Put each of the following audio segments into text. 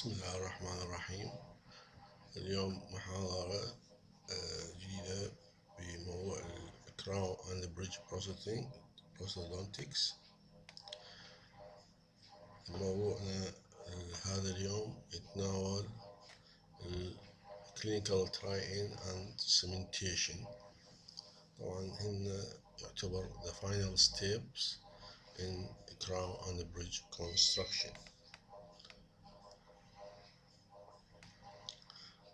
بسم الله الرحمن الرحيم. اليوم محاضرة جديدة بموضوع الكراون and بريدج بروسيسنج prosthodontics. موضوعنا هذا اليوم يتناول clinical try-in and cementation. طبعا هن يعتبر the final steps in crown and bridge construction.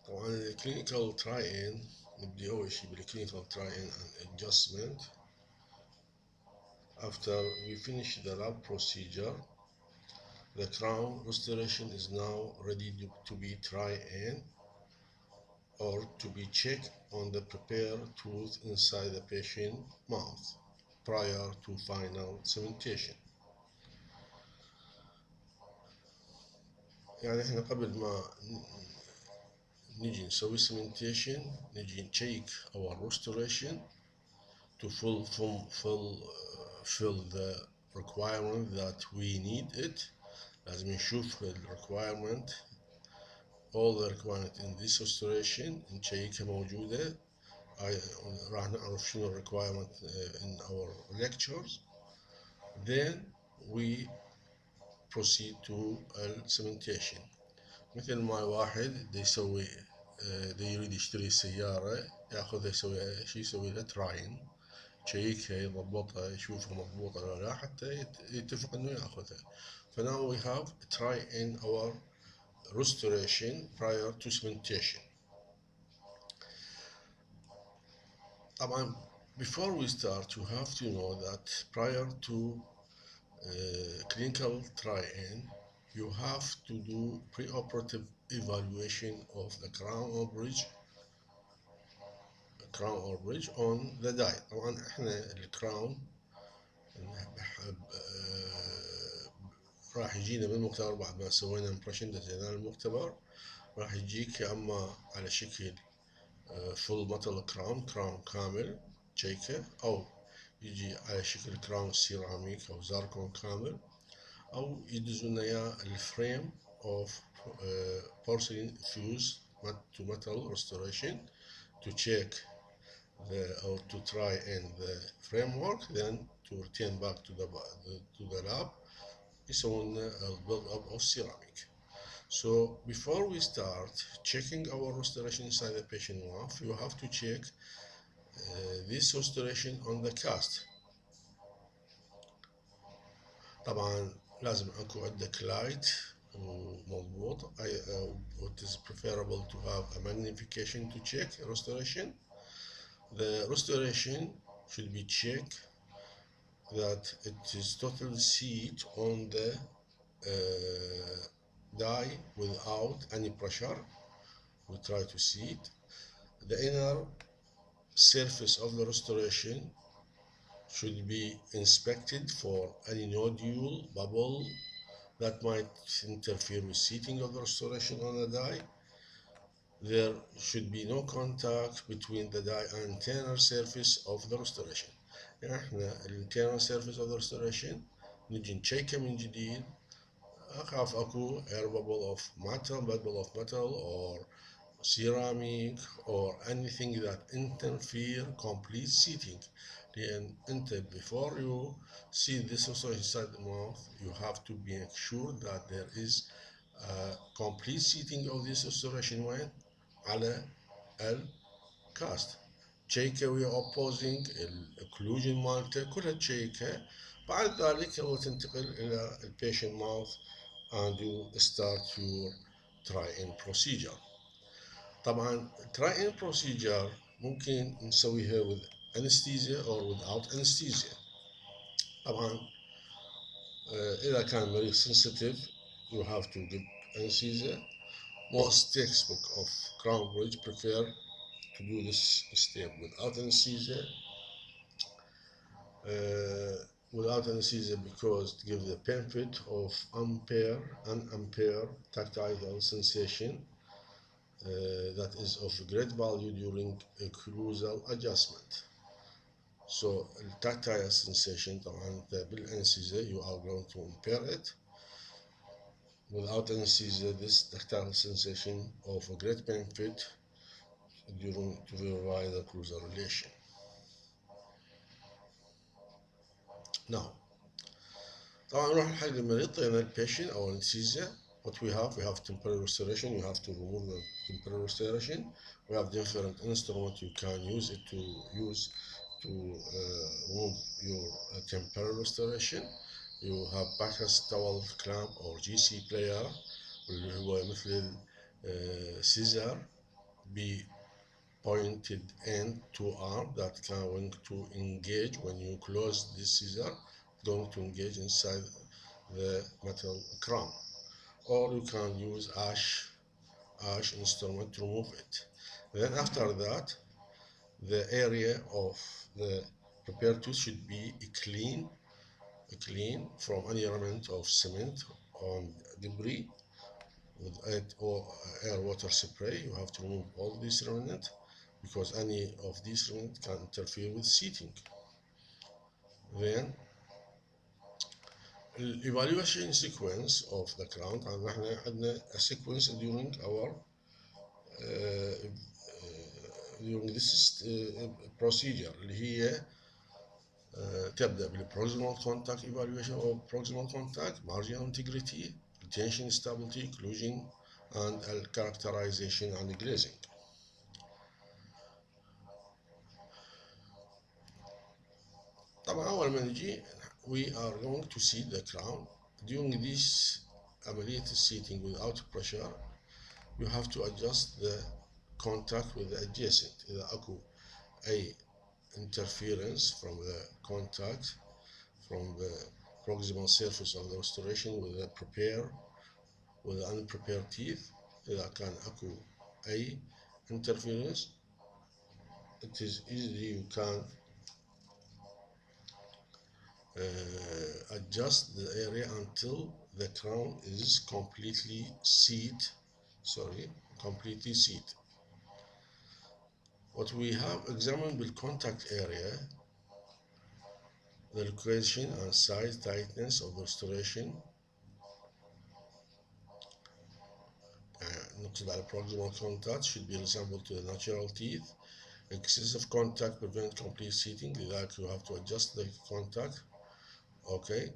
طبعا الكلينيكال تراي ان نبدي أول شي بالكلينيكال تراي ان and adjustment. After we finish the lab procedure, the crown restoration is now ready to be try-in or to be checked on the prepared tooth inside the patient mouth prior to final cementation. يعني احنا قبل ما نجي نسوي cementation نجي نشيك our restoration to fill the requirement that we need it. لازم نشوف ال requirement, all the requirement in this restoration نشيكها موجودة. راح نعرف شنو ال requirement in our lectures. Then we proceed to cementation. مثل ما واحد يسوي يريد يشتري سيارة ياخذها يسوي لها تراين، يشيكها يضبطها يشوفها مضبوطة ولا لا حتى يتفق انه ياخذها. فناو we have try in our restoration prior to cementation. طبعا before we start you have to know that prior to clinical try-in you have to do preoperative evaluation of the crown or bridge on the die. طبعا احنا الكراون راح يجينا بالمختبر بعد ما سوينا امبريشن دزينا المختبر، راح يجيك يا اما على شكل فول ميتال كراون كامل تشيكه، او يجي على شكل كراون سيراميك او زركون كامل، او يدزونا اياه الفريم اوف porcelain fused to metal restoration to check or to try in the framework, then to return back to the lab يسوون build up of ceramic. So before we start checking our restoration inside the patient mouth, you have to check this restoration on the cast. طبعا لازم اكو عندك light ومضبوط. It is preferable to have a magnification to check restoration. The restoration should be checked that it is totally seat on the die without any pressure. We try to see it. The inner surface of the restoration should be inspected for any nodule, bubble that might interfere with seating of the restoration on the die. There should be no contact between the die and internal surface of the restoration. يعني احنا internal surface of the restoration نجي نشيكه من جديد. أخاف أكو air bubble of metal or ceramic or anything that interfere complete seating. لأن أنت before you see this restoration inside the mouth you have to make sure that there is complete seating of this restoration وين على الكاست. تشيكه ويا opposing الاوكلوجن مالته كلها تشيكه. بعد ذلك هو تنتقل إلى البيشنت ماوث and you start your try-in procedure. طبعا try-in procedure ممكن نسويها with anesthesia or without anesthesia. طبعا إذا كان المريض sensitive you have to give anesthesia. Most textbook of crown bridge prefer to do this step without anesthesia. Without anesthesia because it gives the benefit of unimpaired tactile sensation that is of great value during occlusal adjustment. So tactile sensation طبعا بالanesthesia you are going to impair it. Without anesthesia, this tactile sensation of a great benefit during to verify the occlusal relation. Now, طبعا نروح نحل المريض طينا البيشن أو anesthesia. What we have temporary restoration. You have to remove the temporary restoration. We have different instruments you can use it to remove your temporary restoration. You have Bacchus towel clamp or GC player اللي هو مثل scissor be pointed end to arm that going to engage when you close this scissor, going to engage inside the metal crown. Or you can use ash instrument to remove it. Then after that, the area of the prepared tooth should be clean from any remnant of cement or debris with it or air water spray. You have to remove all these remnants because any of these remnants can interfere with seating. Then evaluation sequence of the crown. نحن عندنا a sequence during our during this procedure اللي هي تبدأ بالproximal contact evaluation or proximal contact, marginal integrity, retention stability, occlusion, and characterization and glazing. طبعا أول ما نجي we are going to seat the crown. During this عملية seating without pressure, you have to adjust the contact with the adjacent. إذا أكو أي interference from the contact from the proximal surface of the restoration with the unprepared teeth. إذا كان أكو أي interference, it is easily you can adjust the area until the crown is completely seated. Completely seated. What we have examined with contact area, the location and size tightness of the restoration. نقصد على proximal contact should be resembled to the natural teeth. Excessive contact prevent complete seating. لذلك you have to adjust the contact. Okay.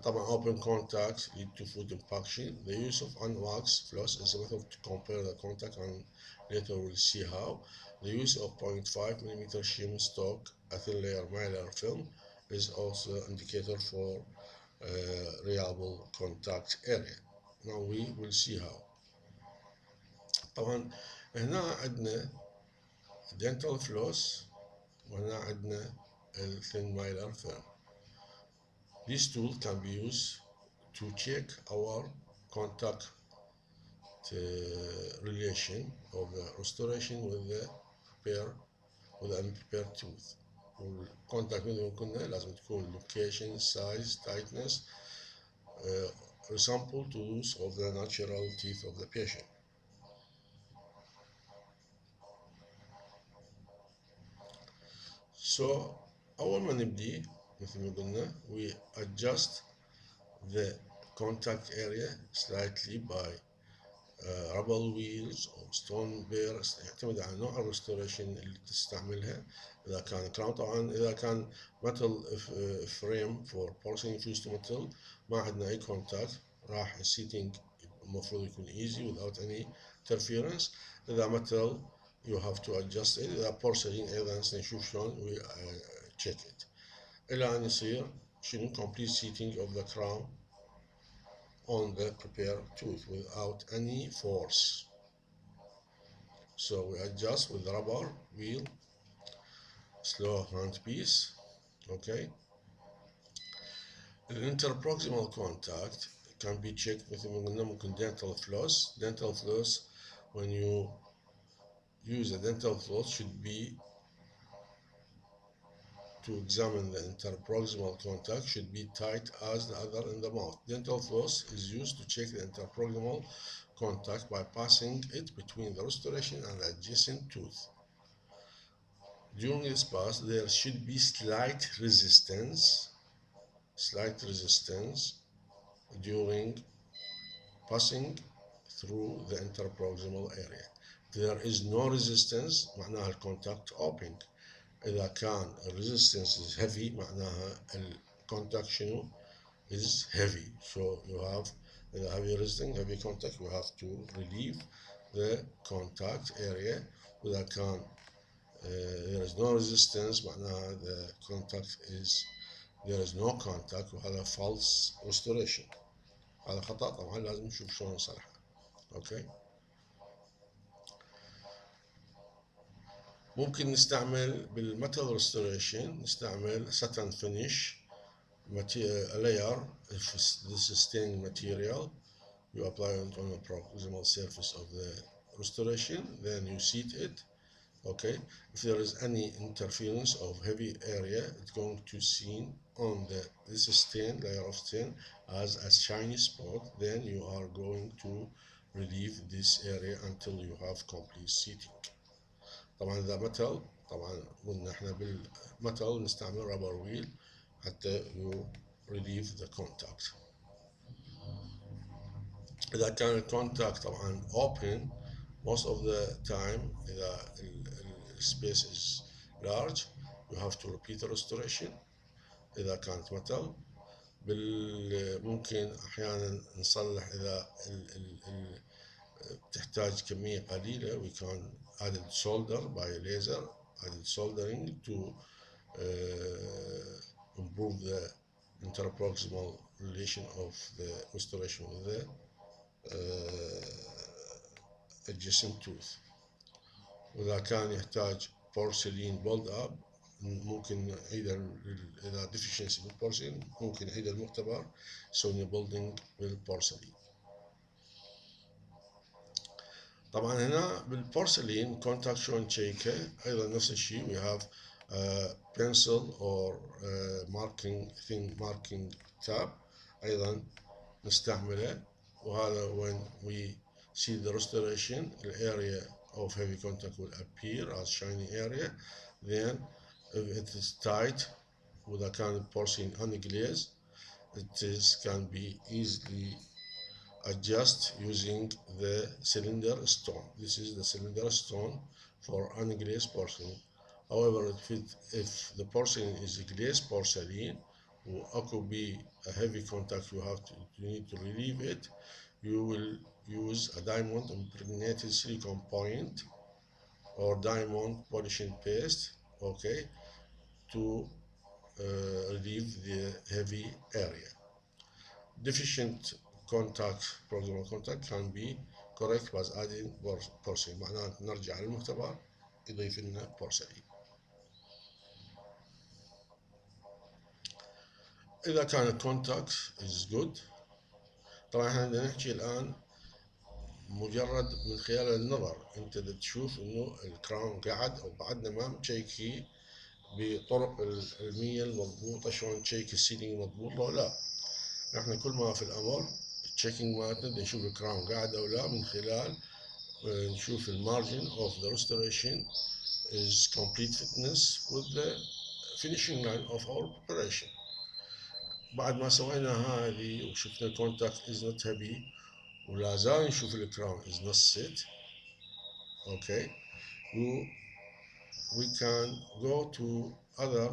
طبعا open contact lead to food impaction. The use of unwaxed floss is a method to compare the contact, and later we'll see how. The use of 0.5 mm shim stock, a thin layer mylar film, is also an indicator for reliable contact area. Now we will see how. طبعا هنا عندنا dental floss وهنا عندنا thin mylar film. This tool can be used to check our contact relation of the restoration with the unprepared tooth. والcontact مثل ما قلنا لازم تكون location, size, tightness resemble to those of the natural teeth of the patient. So أول ما نبدي مثل ما قلنا we adjust the contact area slightly by rubble wheels or stone bears. يعتمد على نوع الريستوريشن اللي تستعملها. إذا كان كراون طبعا إذا كان metal frame for porcelain fused metal ما عندنا أي contact راح السيتنج المفروض يكون easy without any interference. إذا metal you have to adjust it. إذا porcelain أيضا نشوف شلون we check it إلى أن يصير شنو complete seating of the crown on the prepared tooth without any force. So we adjust with rubber wheel, slow hand piece. Okay. The interproximal contact can be checked with dental floss. Dental floss, when you use a dental floss, should be to examine the interproximal contact should be tight as the other in the mouth. Dental floss is used to check the interproximal contact by passing it between the restoration and the adjacent tooth. During this pass, there should be slight resistance during passing through the interproximal area. There is no resistance معناها الكونتاكت open. إذا كان resistance is heavy معناها الكونتاكت شنو is heavy. So you have the heavy resisting, heavy contact, you have to relieve the contact area. وإذا كان there is no resistance معناها the contact is there is no contact وهذا false restoration. هذا خطأ طبعا لازم نشوف شلون نصلحه. اوكي. ممكن نستعمل بالميتال ريستوريشن نستعمل satin finish layer. If this is staining material you apply it on the proximal surface of the restoration, then you seat it. Okay, if there is any interference of heavy area, it's going to seen on this stain layer of stain as a shiny spot. Then you are going to relieve this area until you have complete seating. طبعا إذا metal طبعا قلنا احنا بالميتال نستعمل rubber wheel حتى you relieve the contact. إذا كان الكونتاكت طبعا open most of the time إذا space is large you have to repeat the restoration. إذا كانت metal ممكن أحيانا نصلح إذا تحتاج كمية قليلة we can add solder by laser, add soldering to improve the interproximal relation of the restoration with the adjacent tooth. وإذا كان يحتاج porcelain build up ممكن نعيد إذا deficiency بالبورسلين ممكن نعيد المختبر يسوي building بالبورسلين. طبعا هنا بالبورسلين contact شلون نشيكه أيضا نفس الشيء we have pencil or marking thin marking tab أيضا نستعمله. وهذا when we see the restoration the area of heavy contact will appear as shiny area. Then if it is tight وإذا كان porcelain unglazed it is can be easily adjust using the cylinder stone. This is the cylinder stone for unglazed porcelain. However, if the porcelain is glazed porcelain وأكو be a heavy contact you need to relieve it, you will use a diamond impregnated silicone point or diamond polishing paste, okay, to relieve the heavy area. Deficient contact proximal contact can be correct by adding porcelain. معناته نرجع للمختبر يضيف لنا porcelain. إذا كان الكونتاكت is good طبعا احنا بدنا نحكي الآن مجرد من خلال النظر انت تشوف انه الكراون قاعد او بعدنا ما مشيكي بطرق العلمية المضبوطة شلون تشيك السيلينج مضبوط لو لا. احنا كل ما في الامر التشيكينج مالتنا نشوف الكراون قاعد او لا من خلال نشوف المارجن of the restoration is complete fitness with the finishing line of our preparation. بعد ما سوينا هذه وشفنا الكونتاكت is not heavy ولا زال نشوف الكراون is not set, okay, we can go to other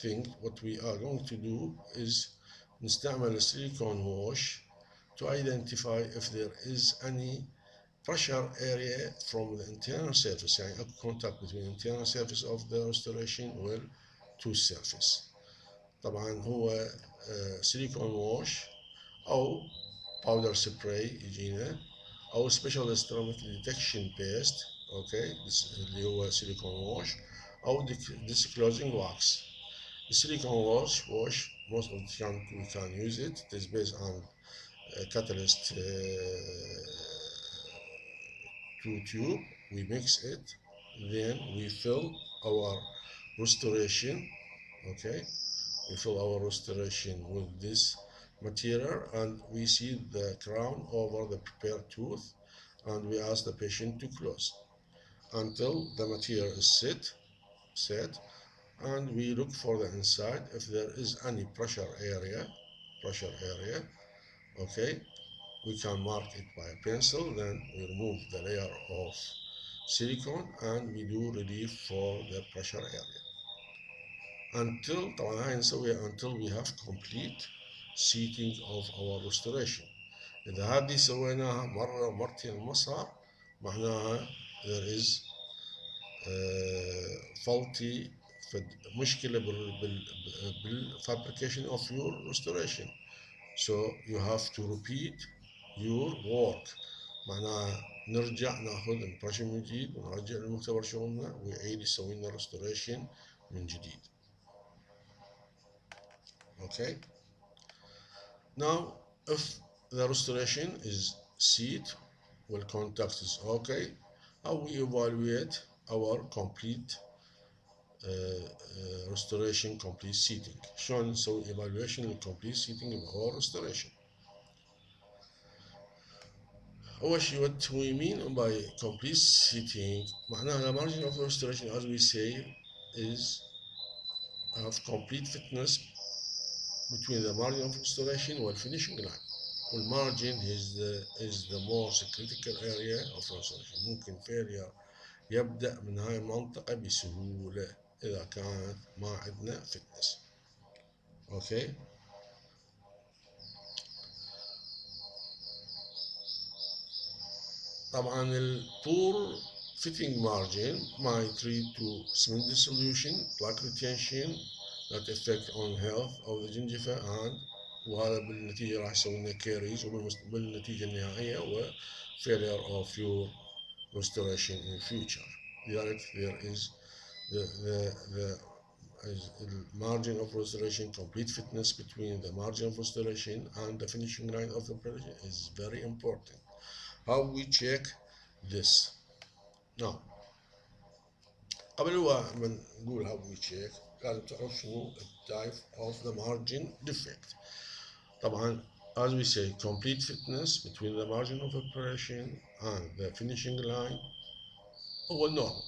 thing. What we are going to do is نستعمل silicone wash to identify if there is any pressure area from the internal surface يعني اكو contact between the internal surface of the restoration وال tooth surface. طبعا هو silicone wash او powder spray يجينا او special ceramic detection paste اوكي اللي هو silicone wash او disclosing wax. The silicone wash most of the time we can use it. It is based on catalyst two tube. We mix it, then we fill our restoration. Okay, we fill our restoration with this material, and we see the crown over the prepared tooth, and we ask the patient to close until the material is set, and we look for the inside if there is any pressure area, okay, we can mark it by a pencil, then we remove the layer of silicone and we do relief for the pressure area until طبعا هاي نسويها until we have complete seating of our restoration. إذا هذه سويناها مرة مرتين ما صار معناها there is faulty مشكلة بالfabrication of your restoration. So you have to repeat your work. معناها نرجع ناخذ impression من جديد ونرجع للمختبر شغلنا ويعيد يسوي لنا restoration من جديد. Okay. Now, if the restoration is seat, well, contact is okay, how we evaluate our complete restoration complete seating. شلون نسوي evaluation للcomplete seating of our restoration. أول شيء what we mean by complete seating معناها the margin of restoration as we say is have complete fitness between the margin of restoration والfinishing line. والmargin is the most critical area of restoration. ممكن failure يبدأ من هاي المنطقة بسهولة إذا كانت ما عندنا fitness. Okay. طبعا ال poor fitting margin might lead to cement dissolution, plaque retention that affect on health of the gingiva and وهذا بالنتيجة راح يسوي لنا كيريز وبالنتيجة النهائية و failure of your restoration in future. لذلك there is the margin of restoration, complete fitness between the margin of restoration and the finishing line of the operation is very important. How we check this? Now قبل ما نقول how we check لازم تعرف شنو type of the margin defect. طبعا as we say complete fitness between the margin of operation and the finishing line هو normal.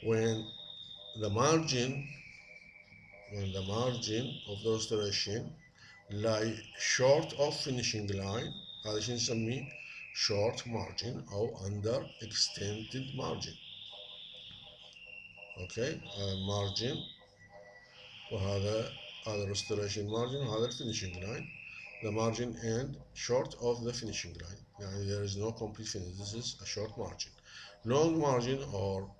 When the margin of the restoration lie short of finishing line هذا شو نسميه short margin أو under extended margin. Okay, margin وهذا restoration margin وهذا finishing line. The margin end short of the finishing line. يعني there is no complete finish. This is a short margin. Long margin or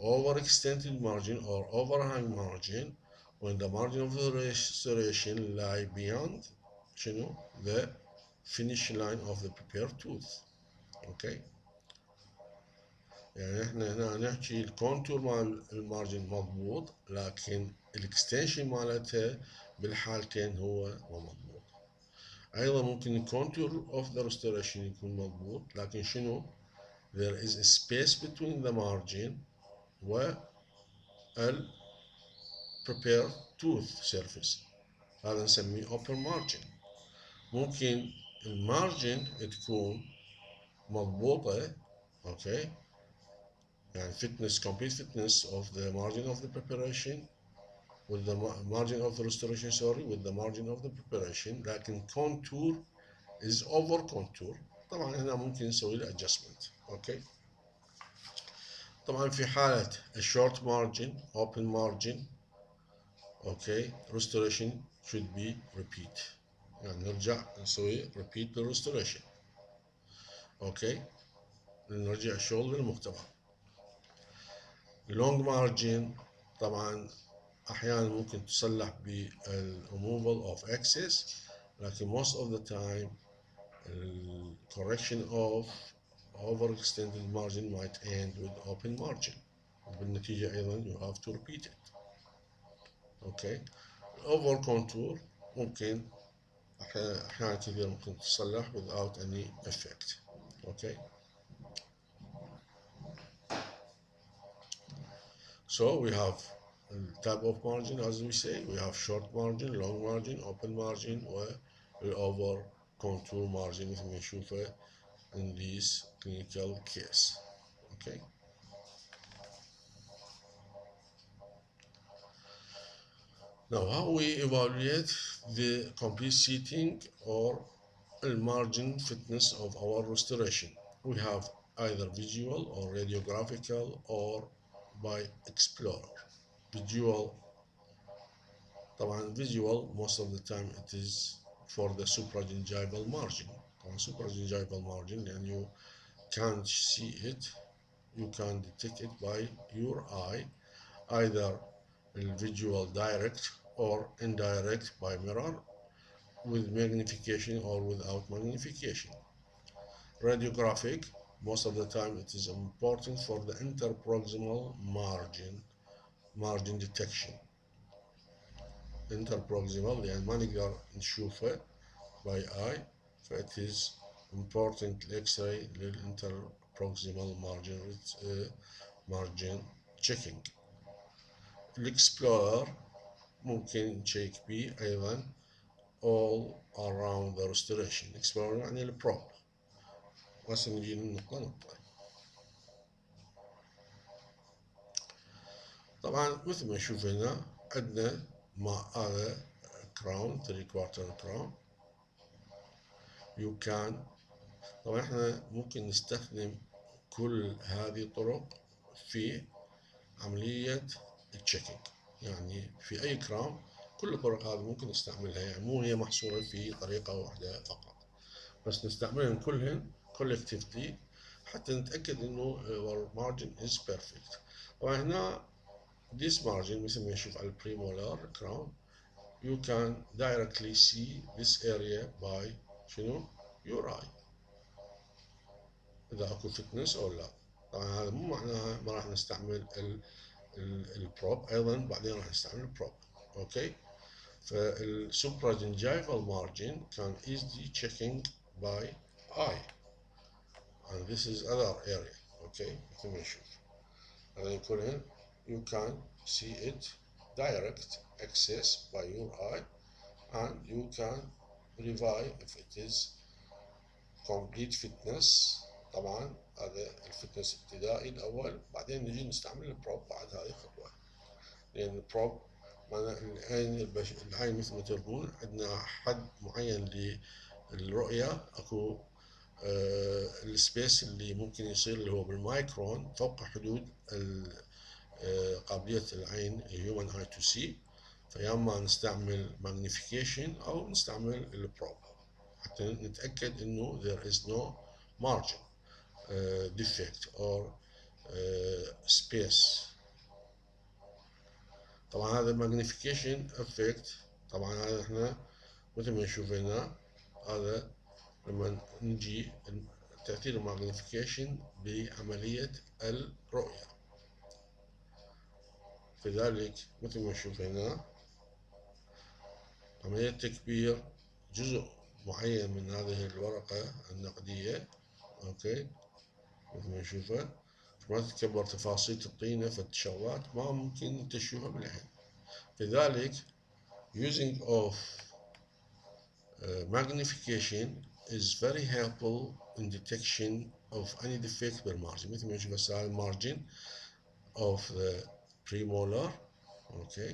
overextended margin or overhang margin when the margin of the restoration lie beyond the finish line of the prepared tooth. Okay. يعني احنا هنا نحكي الكونتور مال المارجن مضبوط لكن الاكستنشن مالتها بالحالتين هو مو مضبوط. ايضا ممكن الكونتور اوف ذا restoration يكون مضبوط لكن شنو there is a space between the margin و ال prepared tooth surface هذا نسميه open margin. ممكن المارجن تكون مضبوطة اوكي يعني fitness complete fitness of the margin of the preparation with the margin of the restoration with the margin of the preparation لكن contour is over contour طبعا هنا ممكن نسوي له adjustment. اوكي طبعا في حالة a short margin open margin اوكي restoration should be repeat يعني نرجع نسوي repeat للrestoration. اوكي نرجع الشغل للمختبر. long margin طبعا احيانا ممكن تصلح removal of excess لكن most of the time correction of overextended margin might end with open margin وبالنتيجة أيضا you have to repeat it. okay over contour ممكن أحيانا كثير ممكن تصلح without any effect. okay so we have type of margin as we say we have short margin long margin open margin و over contour margin مثل ما نشوفه in this clinical case. okay Now, how we evaluate the complete seating or margin fitness of our restoration? We have either visual or radiographical or by explorer. Visual, طبعا visual most of the time it is for the supragingival margin. طبعا supragingival margin and you can't see it, you can detect it by your eye, either visual direct or indirect by mirror with magnification or without magnification. Radiographic, most of the time it is important for the interproximal margin detection. interproximal يعني ما نقدر نشوفه by eye, فit is important X-ray للinterproximal margin checking. الاكسبلورر ممكن نشيك بيه أيضا all around the restoration. explorer يعني البروب. هسه نجي نقطة نقطة. طبعا مثل ما نشوف هنا عندنا هذا كراون 3/4 كراون. you can طبعا احنا ممكن نستخدم كل هذه الطرق في عملية التشيكينج، يعني في أي كراون كل الطرق هذه ممكن نستعملها، يعني مو هي محصورة في طريقة واحدة فقط، بس نستعملهم كلهن collectively حتى نتأكد إنه our margin is perfect. طبعا هنا this margin مثل ما نشوف على premolar crown you can directly see this area by شنو؟ your eye. إذا أكو فتنس أو لا. طبعا هذا مو معناها ما راح نستعمل البروب، أيضا بعدين راح نستعمل البروب. أوكي؟ فالsupragingival margin can easily checking by eye. And this is other area. Okay? مثل ما نشوف. هذا يكون you can see it direct access by your eye and you can verify if it is complete fitness. طبعا هذا الفتنس ابتدائي الأول، بعدين نجي نستعمل البروب بعد هذه الخطوة، لأن البروب معناه العين مثل ما ترون عندنا حد معين للرؤية، أكو السبيس اللي ممكن يصير اللي هو بالمايكرون فوق حدود قابلية العين human eye to see، فيا اما نستعمل magnification او نستعمل البروب حتى نتاكد انه there is no margin defect or space. طبعا هذا magnification effect، طبعا هذا احنا مثل ما نشوف هنا هذا لما نجي تأثير الماغنيفيكيشن بعملية الرؤية. لذلك مثل ما نشوف هنا عملية تكبير جزء معين من هذه الورقة النقدية، اوكي مثل ما نشوفها، ما تتكبر تفاصيل الطينة فالشغلات ما ممكن تشوفها بالعين. لذلك using of magnification is very helpful in detection of any defect بالمارجن. مثل ما نشوف هسه هذا المارجن of the premolar. Okay,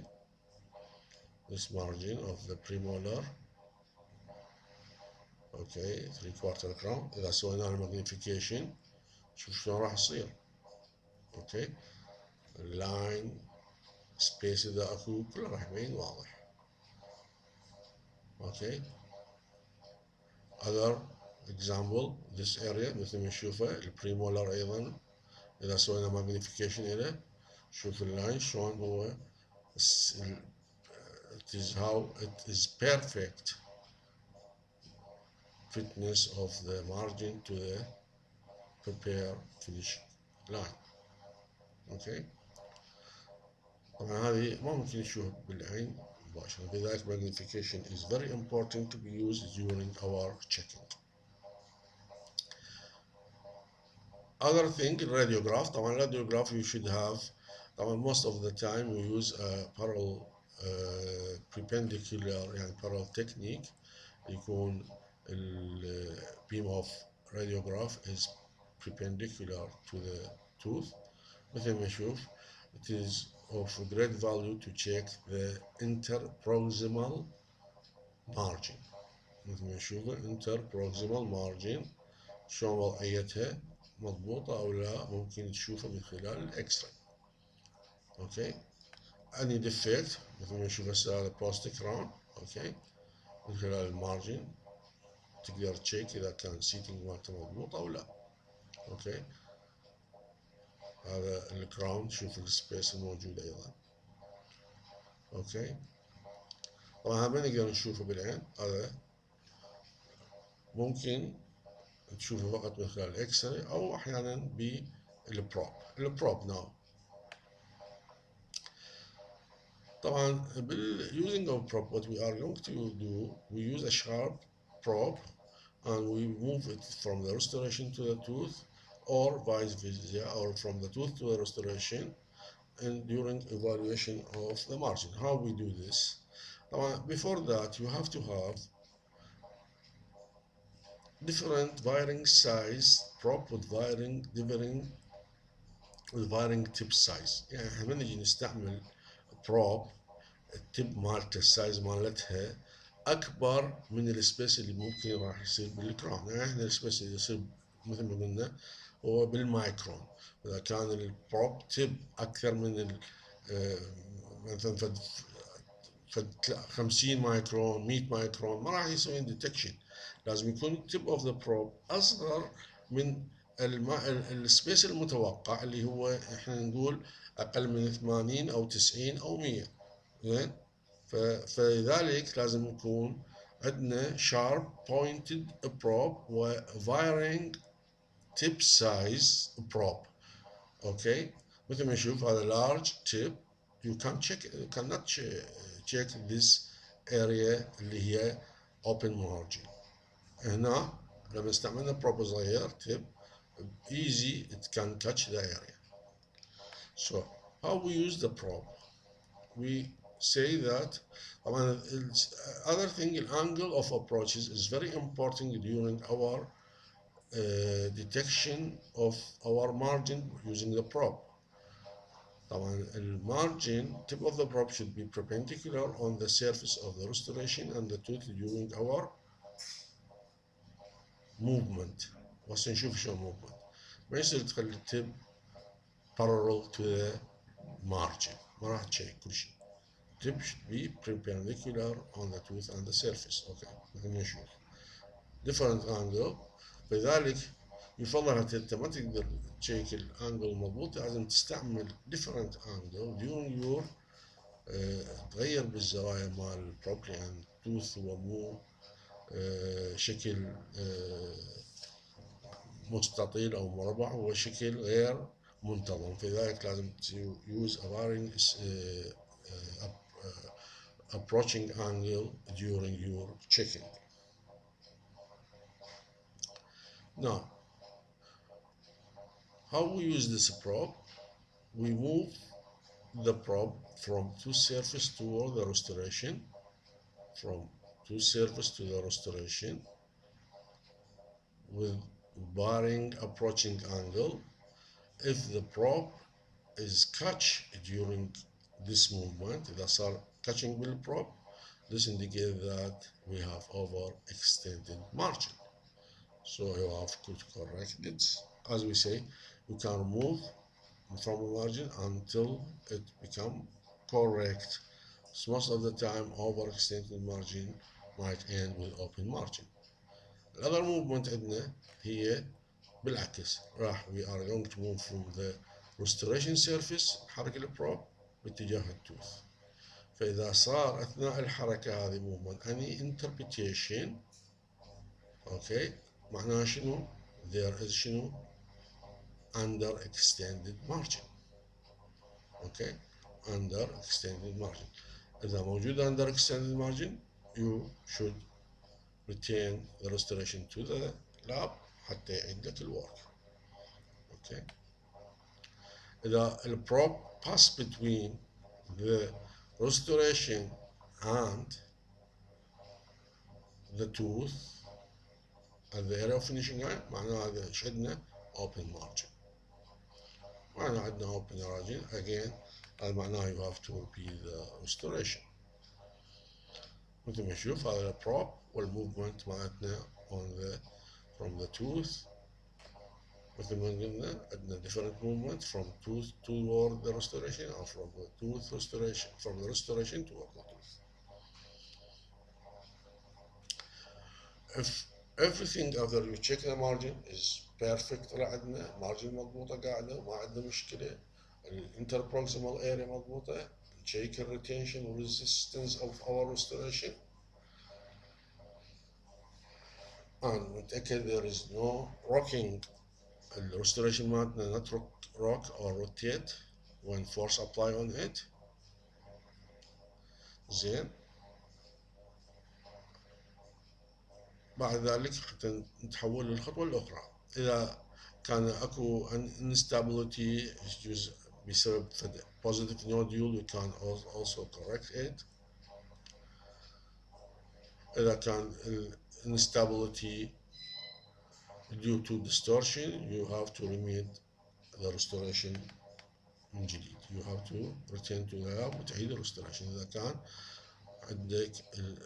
this margin of the premolar. Okay, 3/4 crown. إذا سوينا له magnification شوف شلون راح يصير. Okay, line space إذا أكو كله راح يبين واضح. Okay, other example this area مثل ما نشوفه البريمولر أيضا إذا سوينا magnification إله شوف اللاين شلون هو it is how it is perfect fitness of the margin to the prepare finish line. اوكي طبعا هذه ما ممكن نشوف بالعين مباشرة، لذلك magnification is very important to be used during our checking. Other thing radiograph. طبعا radiograph you should have طبعا most of the time we use a parallel perpendicular يعني parallel technique، يكون ال beam of radiograph is perpendicular to the tooth. مثل ما نشوف it is of great value to check the interproximal margin. مثل ما نشوف interproximal margin شلون وضعيتها مضبوطة أو لا، ممكن تشوفها من خلال الإكس راي. أوكي. أني ديفكت مثل ما نشوف هسه هذا بوست كراون. أوكي. من خلال المارجن تقدر تشيك إذا كان سيتنج مالته مضبوط أو لا. أوكي. هذا الكراون، شوف السبيس الموجود أيضا. أوكي. طبعا ما نقدر نشوفه بالعين، هذا ممكن تشوفه فقط من خلال الاكس راي او احيانا بالبروب ناو. طبعا using of probe what we are going to do, we use a sharp probe and we move it from the restoration to the tooth or vice versa, or from the tooth to the restoration, and during evaluation of the margin. How we do this? Before that you have to have different varying size probe with varying tip size. يعني احنا نجي نستعمل بروب التب مالته السايز مالتها اكبر من السبيس اللي ممكن راح يصير بالكراون. يعني احنا السبيس اللي يصير مثل ما قلنا هو بالمايكرون. اذا كان البروب تب اكثر من مثلا فد 50 مايكرون 100 مايكرون ما راح يسوي ديتكشن. لازم يكون التب اوف ذا بروب اصغر من السبيس المتوقع اللي هو احنا نقول اقل من 80 او 90 او 100. زين. فلذلك لازم يكون عندنا sharp pointed probe و varying tip size probe. اوكي. مثل ما نشوف هذا large tip you cannot check this area اللي هي open margin. هنا لما استعملنا probe صغير tip easy it can catch the area. So how we use the probe? We say that other thing, the angle of approaches is very important during our detection of our margin using the probe. طبعا margin tip of the probe should be perpendicular on the surface of the restoration and the tooth during our movement. بس نشوف شو movement. ما يصير تخلي التب parallel to the margin، ما راح تشيك كل شيء. tip should be perpendicular on the tooth and the surface. اوكي. مثل ما نشوف different angle. لذلك يفضل حتى انت ما تقدر تشيك الانجل المضبوط، لازم تستعمل different angle during your تغير بالزوايا مال البروب، لان التوث هو مو شكل مستطيل او مربع، هو شكل غير منتظم. فلذلك لازم use a varying approaching angle during your checking. Now, how we use this probe? We move the probe from tooth surface toward the restoration, from tooth surface to the restoration with varying approaching angle. If the probe is catch during this movement, إذا صار catching بالprobe, this indicates that we have overextended margin. So you have to correct it. As we say, you can remove from the margin until it become correct. So most of the time, overextended margin might end with open margin. The other movement عندنا هي بالعكس. we are going to move from the restoration surface نحرك البروب باتجاه التوث. فإذا صار أثناء الحركة هذه movement any interpretation، أوكي، معناها شنو؟ there is شنو؟ under extended margin. أوكي، under extended margin. إذا موجود under extended margin you should retain the restoration to the lab حتى يعيد لك الورك. أوكي. إذا البروب pass between the restoration and the tooth at the area of finishing line، معناها هذا ايش عندنا؟ open margin. معناها عندنا open margin. Again هذا معناه you have to repeat the restoration. مثل ما نشوف هذا البروب والموفمنت مالتنا on the from the tooth. مثل ما قلنا عندنا different movement from tooth toward the restoration or from the tooth restoration from the restoration toward the tooth. If everything after you check the margin is perfect عندنا margin مضبوطة قاعدة ما عندنا مشكلة interproximal area مضبوطة check the retention resistance of our restoration and نتأكد there is no rocking restoration مالتنا not rock or rotate when force apply on it. زين بعد ذلك حتى نتحول للخطوة الأخرى. إذا كان أكو instability بسبب positive nodule we can also correct it. إذا كان instability due to distortion you have to remove the restoration من جديد. You have to return to the lab وتعيد restoration. إذا كان عندك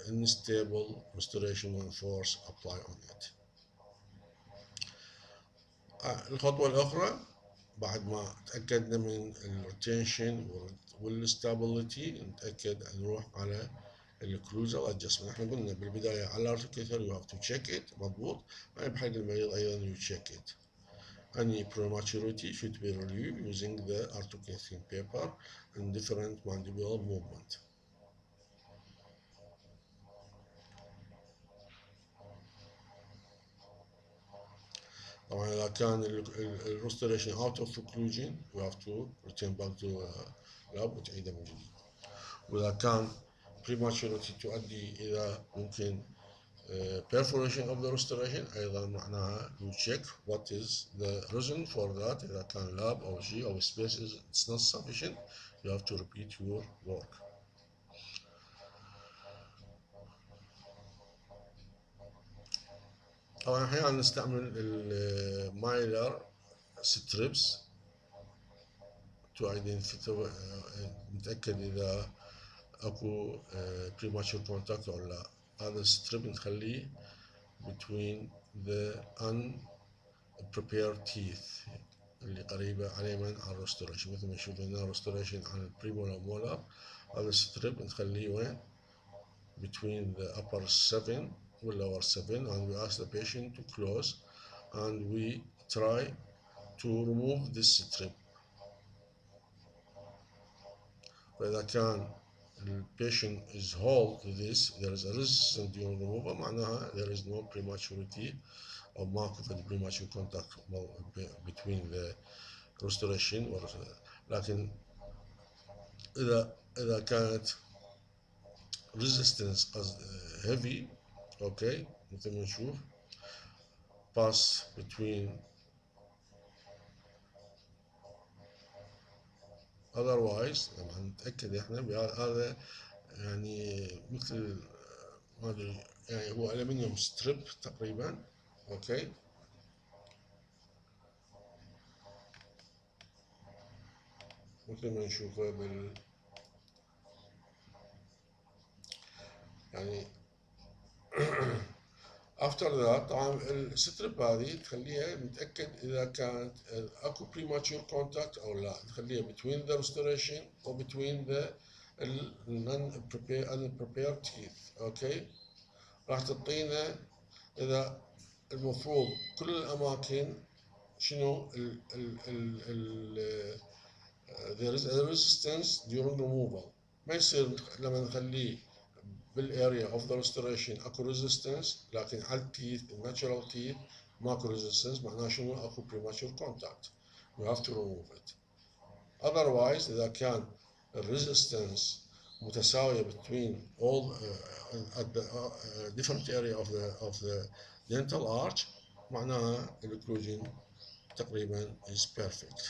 unstable restoration when force apply on it. الخطوة الأخرى بعد ما تأكدنا من الروتيشن والستابيليتي نتأكد نروح على الكلوزال ادجستمنت. احنا قلنا بالبداية على الارتكيتر you have to check it مضبوط. بحق المريض أيضا you check it. Any prematurity should be relieved using the articulating paper and different mandibular movement. طبعا إذا كان الريستوريشن out of occlusion you have to return back to lab وتعيده من جديد. وإذا كان prematurity تؤدي إلى ممكن perforation of the restoration أيضا معناها you check what is the reason for that. إذا كان lab أو G أو space is not sufficient you have to repeat your work. طبعا أحيانا نستعمل المايلر ستريبس to identify نتأكد إذا أكو premature contact ولا لا. هذا الستريب نخليه between the unprepared teeth اللي قريبة على من على الريستوريشن. مثل ما نشوف هنا ريستوريشن على البريمولار مولر. هذا الستريب نخليه وين between the upper 7 والlower 7 and we ask the patient to close and we try to remove this strip. فإذا كان patient is hold to this there is a resistance during removal معناها there is no prematurity أو ماكو premature contact between the restoration لكن إذا كانت resistance heavy okay مثل ما نشوف pass between otherwise طبعا نتأكد احنا بهذا يعني مثل ما ادري يعني هو ألمنيوم ستريب تقريبا اوكي. مثل ما نشوفه يعني after that طبعا الستريب هذه تخليها متأكد إذا كانت أكو premature contact أو لا. تخليها between the restoration or between the unprepared teeth أوكي. راح تعطينا إذا المفروض كل الأماكن شنو there is a resistance during removal. ما يصير لما نخليه بالاريا اوف ذا ريستوريشن اكو ريزيستنس لكن على التيث الناتشرال تيث ماكو ريزيستنس معناه شنو اكو بريماتشور كونتاكت. You have to remove it. Otherwise إذا كان الريزيستنس متساوية between all at the different area of the dental arch معناها الاوكلوجن تقريبا is perfect.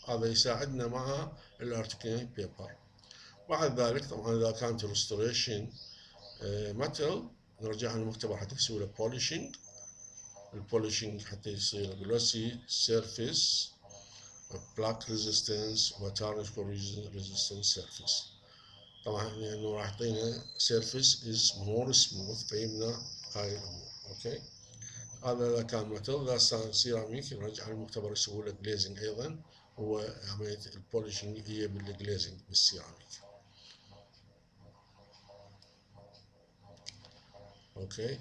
هذا يساعدنا مع الارتكلينج بيبر. بعد ذلك طبعا إذا كانت الريستوريشن متل نرجع على المختبر حتى نسوي له بوليشنج. البوليشنج حتى يصير جلوسي سيرفيس بلاك ريزيستنس وتارنش ريزيستنس سيرفيس. طبعا لانه راح يعطينا سيرفيس از مور سموث فيمنع هاي الامور. اوكي، هذا اذا كان متل. اذا سيراميك نرجع للمختبر يسوي له جليزنج ايضا، هو عمليه البولشنج هي بالجليزنج بالسيراميك. اوكي،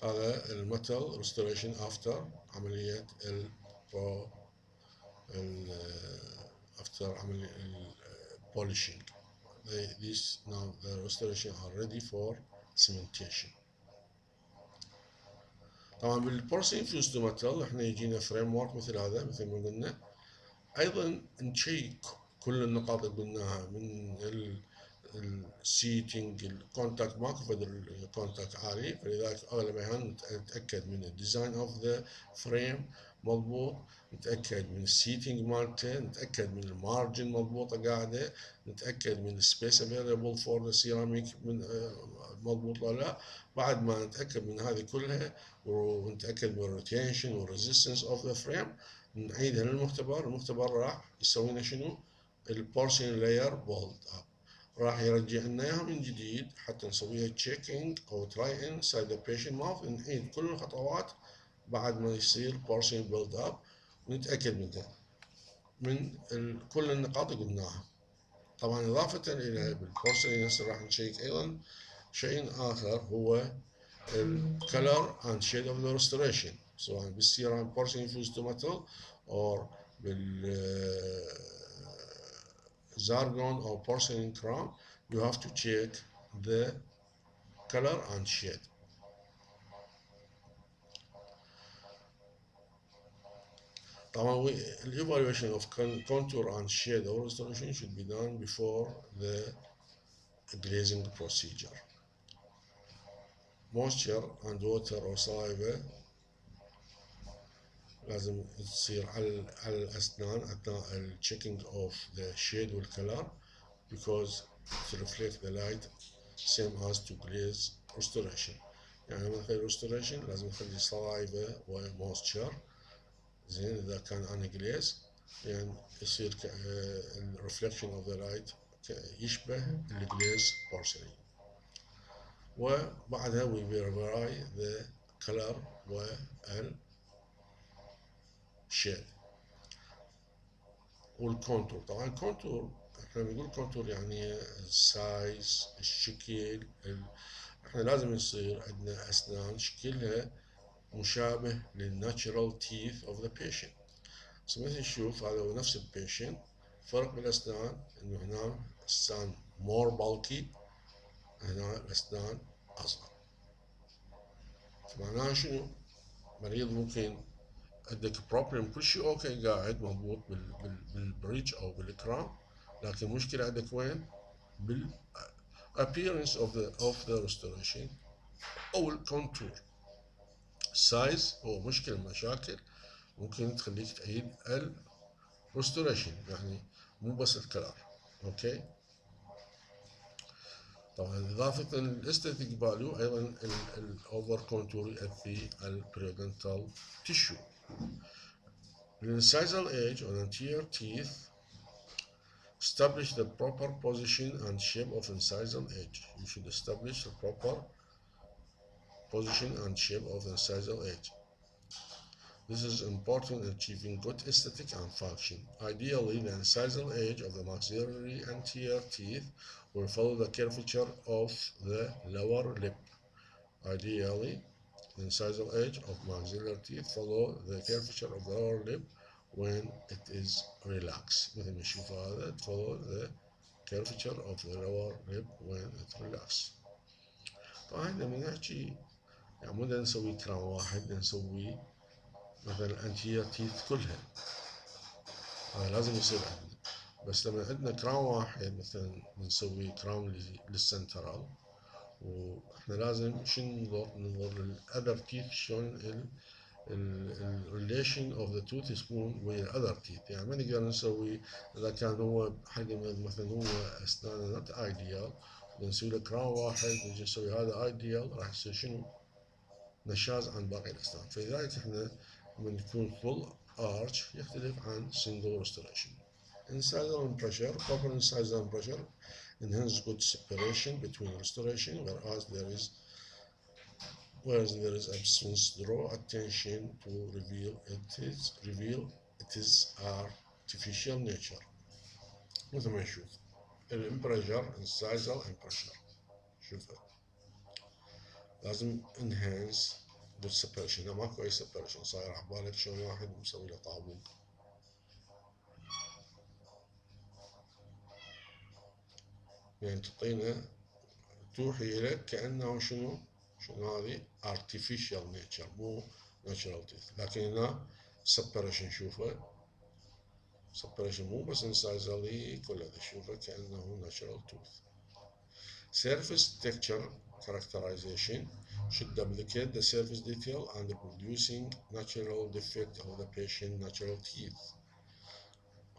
هذا الميتال ريستوريشن افتر عمليه after عمليه polishing. This now the restoration are ready for cementation. طبعا بالبورسلين فيوزد ميتال احنا يجينا فريم ورك مثل هذا مثل ما قلنا. ايضا نشيك كل النقاط اللي قلناها من السيتنج الكونتاكت، ماكو فد الكونتاكت عالي، فلذلك اغلب الاحيان نتاكد من الديزاين اوف ذا فريم مضبوط، نتاكد من السيتنج مالته، نتاكد من المارجن مضبوطه قاعده، نتاكد من السبيس افيلبل فور ذا سيراميك من مضبوط ولا لا. بعد ما نتاكد من هذه كلها ونتاكد من الروتيشن والريزيستنس اوف ذا فريم، نعيدها للمختبر. المختبر راح يسوي لنا شنو؟ البورسلين لاير بولد اب، راح يرجع لنا اياها من جديد حتى نسويها تشيكينج او تراي ان سايد ذا بيشنت ماوث. نعيد كل الخطوات بعد ما يصير بورسلين بيلد اب، ونتاكد من كل النقاط اللي قلناها. طبعا اضافه الى بالبورسلين هسه راح نشيك ايضا شيء اخر، هو الكلر اند شيد اوف ذا ريستوريشن، سواء بالسيرام بورسلين فيوزد ميتال او زارجون او porcelain crown. You have to check the color and shade. طبعا the evaluation of contour and shade or restoration should be done before the glazing procedure. Moisture and water or saliva لازم تصير على الأسنان أثناء checking of the shade والcolor, because to reflect the light same as to glaze restoration. يعني لما نخلي restoration لازم نخلي saliva وموستشر. زين إذا كان أنا glaze يعني يصير ال reflection of the light يشبه الجليز porcelain. وبعدها we verify the color والshade والكونتور. طبعا الكونتور احنا بنقول كونتور يعني السايز الشكل احنا لازم يصير عندنا اسنان شكلها مشابه للناتشرال تيث اوف ذا بيشنت. مثل نشوف هذا هو نفس البيشنت، فرق بالاسنان انه هنا الاسنان مور بالكي، هنا الاسنان اصغر. معناها شنو؟ مريض ممكن عندك بروبلم كل شيء اوكي قاعد مضبوط بالبريدج او بالكرام، لكن المشكله عندك وين؟ بال appearance of the restoration او الكونتور. السايز هو مشكله من المشاكل ممكن تخليك تعيد الريستوريشن، يعني مو بس الكلار. اوكي، طبعا اضافه للاستاتيك فاليو ايضا الاوفر كونتور يؤثي على البريودنتال تيشو. Incisal edge on anterior teeth establish the proper position and shape of incisal edge. You should establish the proper position and shape of the incisal edge. This is important in achieving good aesthetic and function. Ideally, the incisal edge of the maxillary anterior teeth will follow the curvature of the lower lip. Ideally, the incisal edge of maxillary teeth follow the curvature of the lower lip when it is relaxed. مثل ما نشوف هذا follow the curvature of the lower lip when it relaxed. طبعا لما نحكي يعني مو نسوي كرام واحد، نسوي مثلا انتير تيث كلها، هذا لازم يصير عندنا. بس لما عندنا كرام واحد مثلا نسوي كرام للسنترال، واحنا لازم شنو ننظر للاذر تيث شلون الريليشن اوف ذا توث يكون ويا الاذر تيث. يعني ما نقدر نسوي اذا كان هو حق مثلا هو اسنانه نوت ايديال نسوي له كرام واحد نجي نسوي هذا ايديال، راح يصير شنو؟ نشاز عن باقي الاسنان. فلذلك احنا من يكون full arch يختلف عن single restoration. Incisal and pressure, proper incisal and pressure enhance good separation between restoration, whereas there is absence, draw attention to reveal it is artificial nature. مثل ما نشوف الامبريشر incisal and pressure شوفها لازم enhance good separation. إذا ماكو أي separation صاير عبالك شلون واحد مسوي له طابوق. يعني تعطينا توحي لك كأنه شنو هذه artificial nature مو natural teeth. لكن هنا separation شوفه separation مو بس incisally كلها تشوفه كأنه natural tooth. Surface texture characterization should duplicate the surface detail and producing natural defect of the patient natural teeth.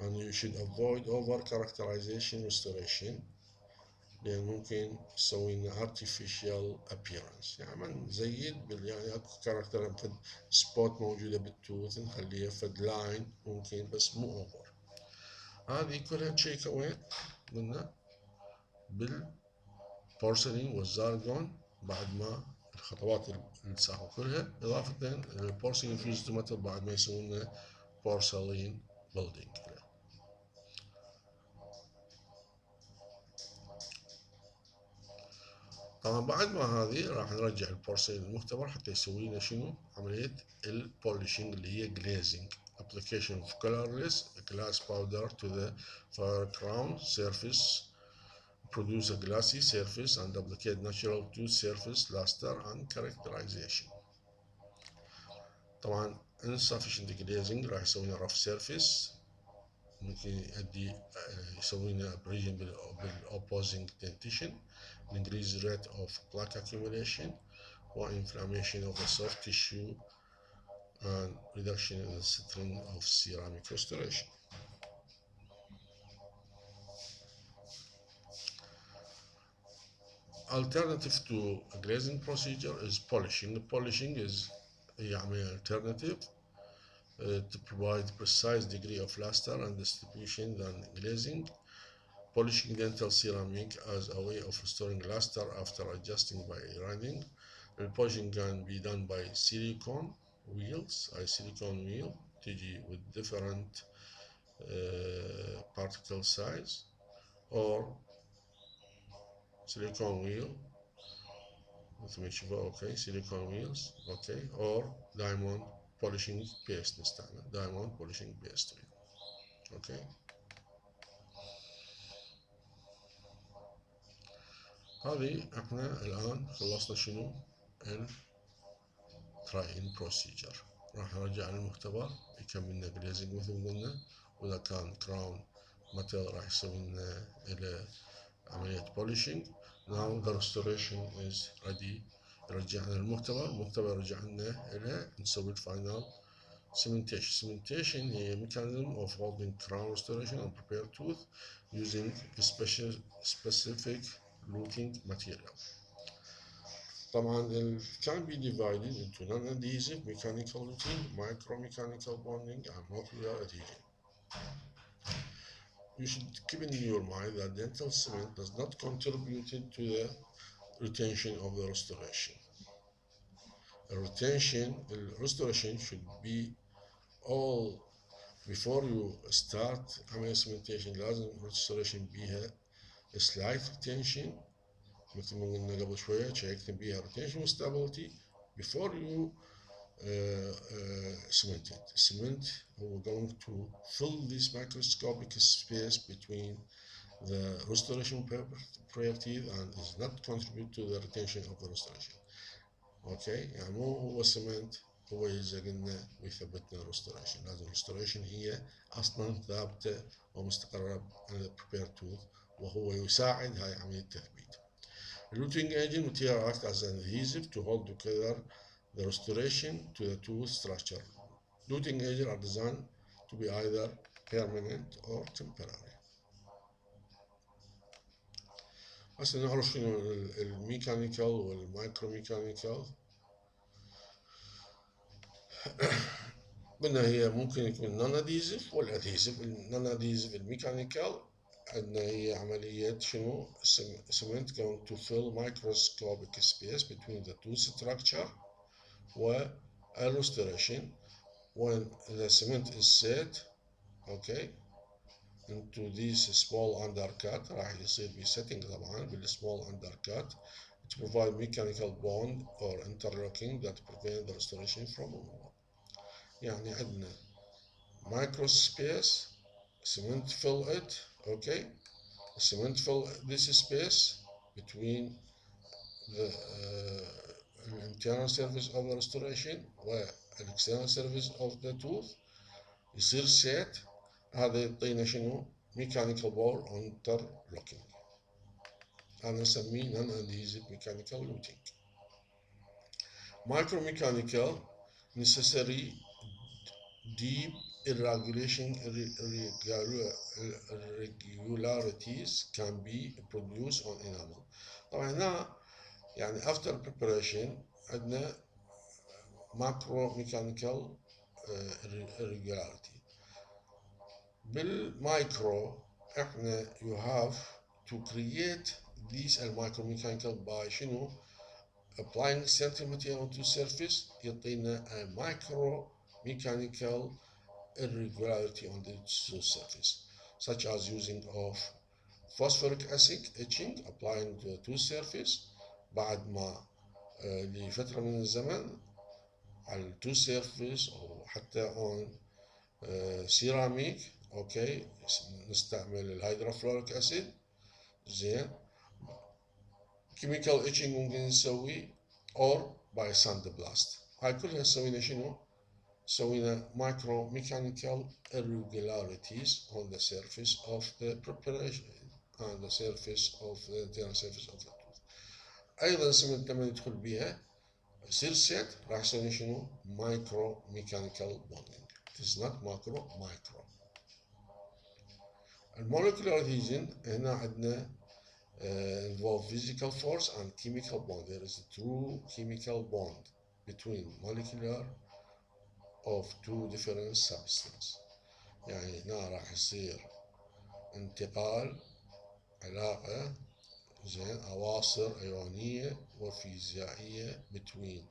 And you should avoid over characterization restoration لأن ممكن يسوي لنا artificial appearance. يعني ما نزيد يعني اكو كاركتر فد سبوت موجودة بالتوث نخليها فد لاين ممكن بس مو اوفر. هذه كلها تشيك اوي قلنا بالبورسلين والزارجون بعد ما الخطوات اللي تساوي كلها إضافة للبورسلين فيوزد ميتال بعد ما يسوون لنا بورسلين بيلدينج. طبعا بعد ما هذه راح نرجع البورسلين المختبر حتى يسوي لنا شنو عملية البوليشنج اللي هي glazing application of colorless glass powder to the fire crown surface produce a glassy surface and applicate natural tooth surface luster and characterization. طبعا insufficient glazing راح يسوي لنا rough surface ممكن يؤدي يسوي لنا abrasion بالopposing dentition increase rate of plaque accumulation or inflammation of the soft tissue and reduction in the strength of ceramic restoration. Alternative to glazing procedure is polishing. Polishing is an alternative to provide precise degree of luster and distribution than glazing. Polishing dental ceramic as a way of restoring luster after adjusting by running. The polishing can be done by silicone wheels. A silicone wheel تجي with different particle size or silicone wheel مثل ما تشوفوا اوكي silicone wheels اوكي or diamond polishing paste نستعمل diamond polishing paste اوكي. هذه احنا الان خلصنا شنو التراين بروسيجر. راح نرجع للمختبر يكملنا جليزنج مثل ما قلنا واذا كان كراون متل راح يسوي لنا الى عملية بوليشنج. now the restoration is ready. رجعنا للمختبر المختبر رجع لنا الى نسوي الفاينل cementation. Cementation هي mechanism of holding crown restoration and prepare tooth using a specific looking material. طبعا it can be divided into non-adhesive mechanical routine, micro-mechanical bonding and molecular adhesion. You should keep in your mind that dental cement does not contribute to the retention of the restoration. Restoration should be all before you start عملية cementation لازم restoration بيها slight retention مثل ما قلنا قبل شوية شيكنا بيها retention stability before you cement it. Cement is going to fill this microscopic space between the restoration prior teeth and is not contribute to the retention of the restoration. اوكي يعني مو هو سمنت هو يلزق لنا ويثبتنا الريستوريشن. لازم الريستوريشن هي اصلا ثابته ومستقره على البريبير توث وهو يساعد هاي عمليه التثبيت. Rooting agent material act as an adhesive to hold together the restoration to the tooth structure. Rooting agent are designed to be either permanent or temporary. هسه نعرف شنو الميكانيكال والمايكرو ميكانيكال. قلنا هي ممكن يكون نون اديزيف والاديزيف. النون اديزيف الميكانيكال عندنا هي عملية شنو cement going to fill microscopic space between the two structure و restoration when the cement is set okay into this small undercut. راح يصير بsetting طبعا بالsmall undercut to provide mechanical bond or interlocking that prevent the restoration from removal. يعني عندنا micro space cement fill it okay cement fill this space between the internal surface of the restoration والexternal surface of the tooth يصير set. هذا يعطينا شنو mechanical ball interlocking. هذا نسميه non adhesive mechanical looting. Micromechanical necessary deep irregularities can be produced on enamel. طبعا هنا يعني after preparation عندنا macro mechanical irregularity. بالمايكرو احنا you have to create these micromechanical by شنو applying certain material to surface يعطينا a micro mechanical irregularity on the surface such as using of phosphoric acid etching applying to surface بعد ما لفترة من الزمن على التو سيرفيس او حتى on سيراميك اوكي نستعمل الهيدروفلوريك اسيد زين كيميكال اتشنج ممكن نسوي اور باي ساند بلاست. هاي كلها سوينا شنو؟ سوينا مايكرو ميكانيكال irregularities on the surface of the preparation on the surface of the internal surface of the tooth. ايضا سمنت لما ندخل بيها يصير سيت راح يسوي شنو؟ مايكرو ميكانيكال بوندينج. It is not macro, micro. المولكيولار adhesion هنا عندنا involve physical force and chemical bond. There is a true chemical bond between molecular of two different substances. يعني هنا راح يصير انتقال علاقة زين أواصر أيونية وفيزيائية between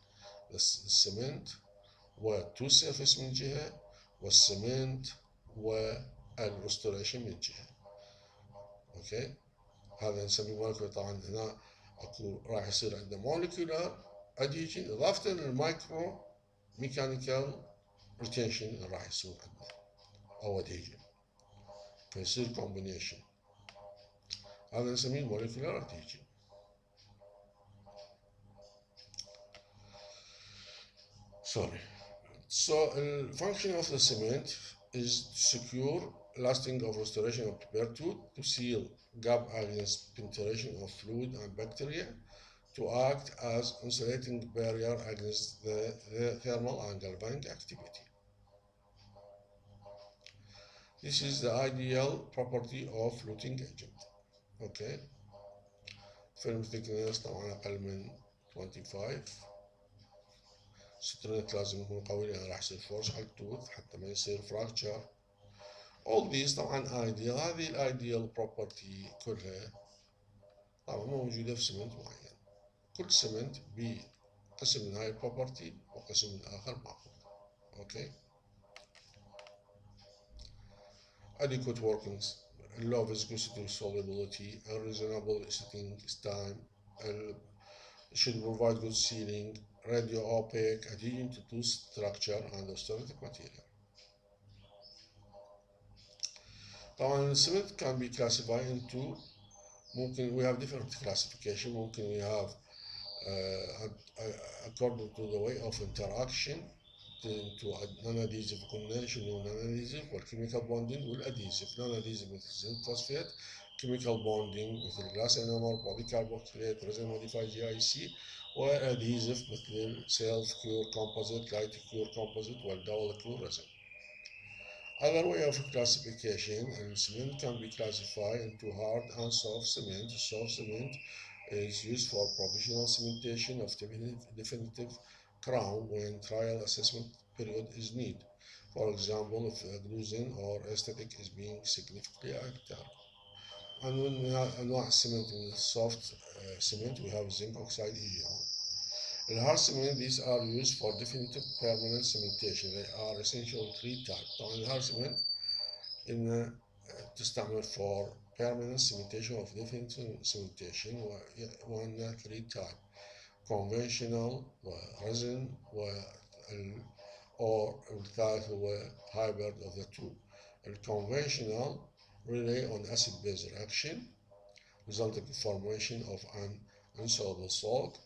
the cement و two surface من جهة والسمنت والريستوريشن من جهة. اوكي هذا نسميه مولكيولر. طبعا هنا اكو راح يصير عنده مولكيولر اديشن اضافه للمايكرو ميكانيكال ريتنشن اللي راح يصير عندنا او اديشن فيصير كومبينيشن. هذا نسميه مولكيولر اديشن. sorry. So the function of the cement is to secure lasting of restoration of prepared tooth, to seal gap against penetration of fluid and bacteria, to act as insulating barrier against the thermal and galvanic activity. This is the ideal property of fluting agent. Okay. Film thickness طبعا أقل من 25. سترنت لازم يكون قوي لأن راح يصير فورس على التوث حتى ما يصير fracture. all these طبعا ideal. هذه الايديال بروبرتي كلها طبعا موجودة في سمنت معين. كل سمنت بقسم من هاي البروبرتي وقسم من آخر ماخذ. اوكي. adequate workings, low viscosity solubility, a reasonable setting time, should provide good sealing, radio opaque, adhesion to tooth structure and restorative material. طبعا السمنت can be classified into ممكن we have different classification. ممكن we have according to the way of interaction to non-adhesive. قلنا شنو non-adhesive والchemical bonding والadhesive. non-adhesive مثل زنك فوسفات, chemical bonding مثل glass enamel, polycarbonate, resin modified GIC, والadhesive مثل self cure composite, light cure composite والdouble cure resin. Other way of classification, and cement can be classified into hard and soft cement. Soft cement is used for provisional cementation of definitive crown when trial assessment period is needed. For example, if gluten or aesthetic is being significantly altered. And when أنواع cement من soft cement, we have zinc oxide EGR. In hard cement, these are used for definitive permanent cementation. They are essentially three types. طبعا الهارد cement إن تستعمل for permanent cementation of definitive cementation وعندنا three types: conventional resin or الثالث هو hybrid of the two. Conventional rely on acid-base reaction resulting in formation of an insoluble salt,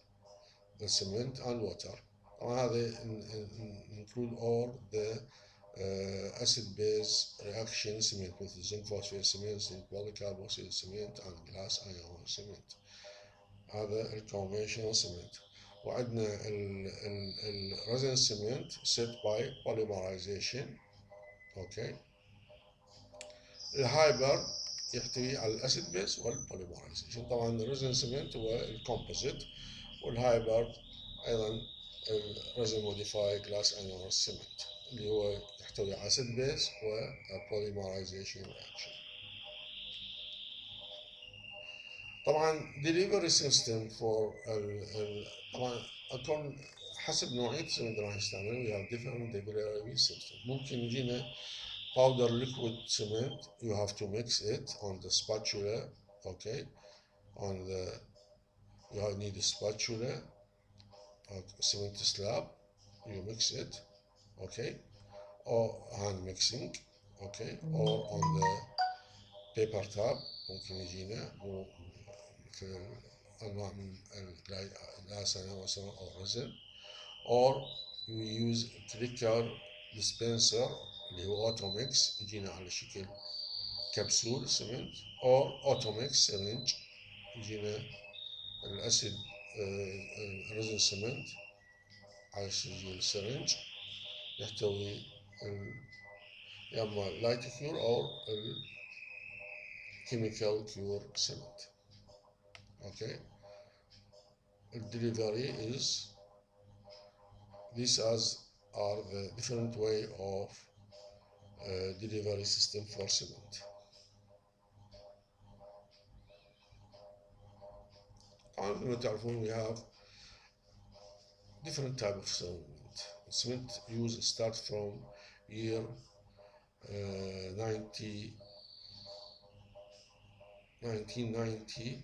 the cement and water. هذا include all the acid-base reaction cement with zinc phosphate cement, zinc polycarboxyl cement and glass ion cement. هذا الconventional cement. وعندنا الريزن cement set by polymerization. اوكي. الهايبر يحتوي على الاسيد بيس والبوليمرايزيشن. طبعا الريزن سيمنت هو الكومبوزيت، والهايبر ايضا الريزن موديفاي جلاس انور سيمنت اللي هو يحتوي على اسيد بيس وبوليمرايزيشن رياكشن. طبعا delivery system for طبعا اكون حسب نوعيه السمنت اللي راح نستعمله. we have different delivery system. ممكن يجينا powder liquid cement, you have to mix it on the spatula. Okay, on the you need a spatula, cement slab, you mix it. Okay, or hand mixing. Okay, or on the paper tub ممكن يجينا مثل انواع من الجلاس او resin, or you use clicker dispenser اللي هو اوتوميكس يجينا على شكل كبسول سمنت، or اوتوميكس سرنج يجينا الاسيد ريزن سمنت على شكل سرنج يحتوي يا اما لايت كيور او الكيميكال كيور سمنت. اوكي. الدليفري is these are the different way of delivery system for cement. طبعا مثل ما تعرفون we have different type of cement. Cement use start from year 1990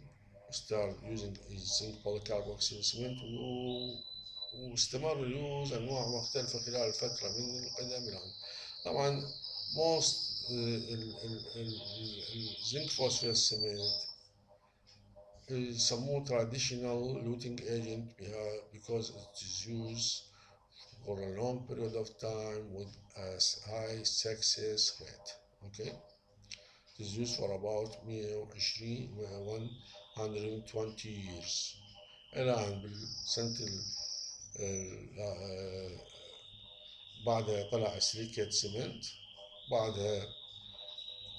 start using zinc polycarboxyl cement واستمر يوز انواع مختلفة خلال الفترة من القدم الان. طبعا most zinc phosphate cement يسموه traditional luting agent because it is used for a long period of time with a high success rate. Okay, it is used for about 120 years. الآن بالسنة بعدها طلع سيليكيت سيمنت، بعدها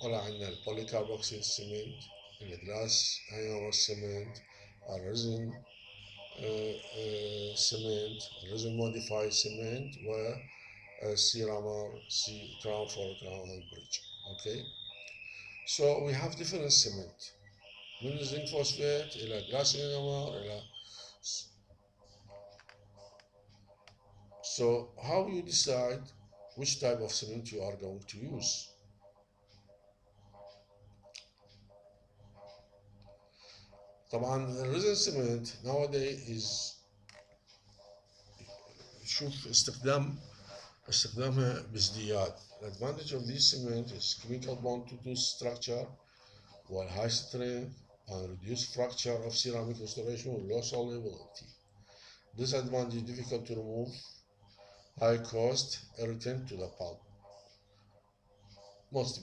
طلع عندنا البوليكاربوكسيل سيمنت، الجلاس ايون سيمنت، الريزن cement, resin modified cement, وسيرامر crown for crown and bridge. Okay, so we have different cement من zinc phosphate إلى glass enamel إلى. So how you decide which type of cement you are going to use? طبعا الريزن cement nowadays is شوف استخدامها بازدياد. The advantage of this cement is chemical bond to tooth structure while high strength and reduced fracture of ceramic restoration with low solubility. Disadvantage: difficult to remove, high cost, irritant to the pulp. Most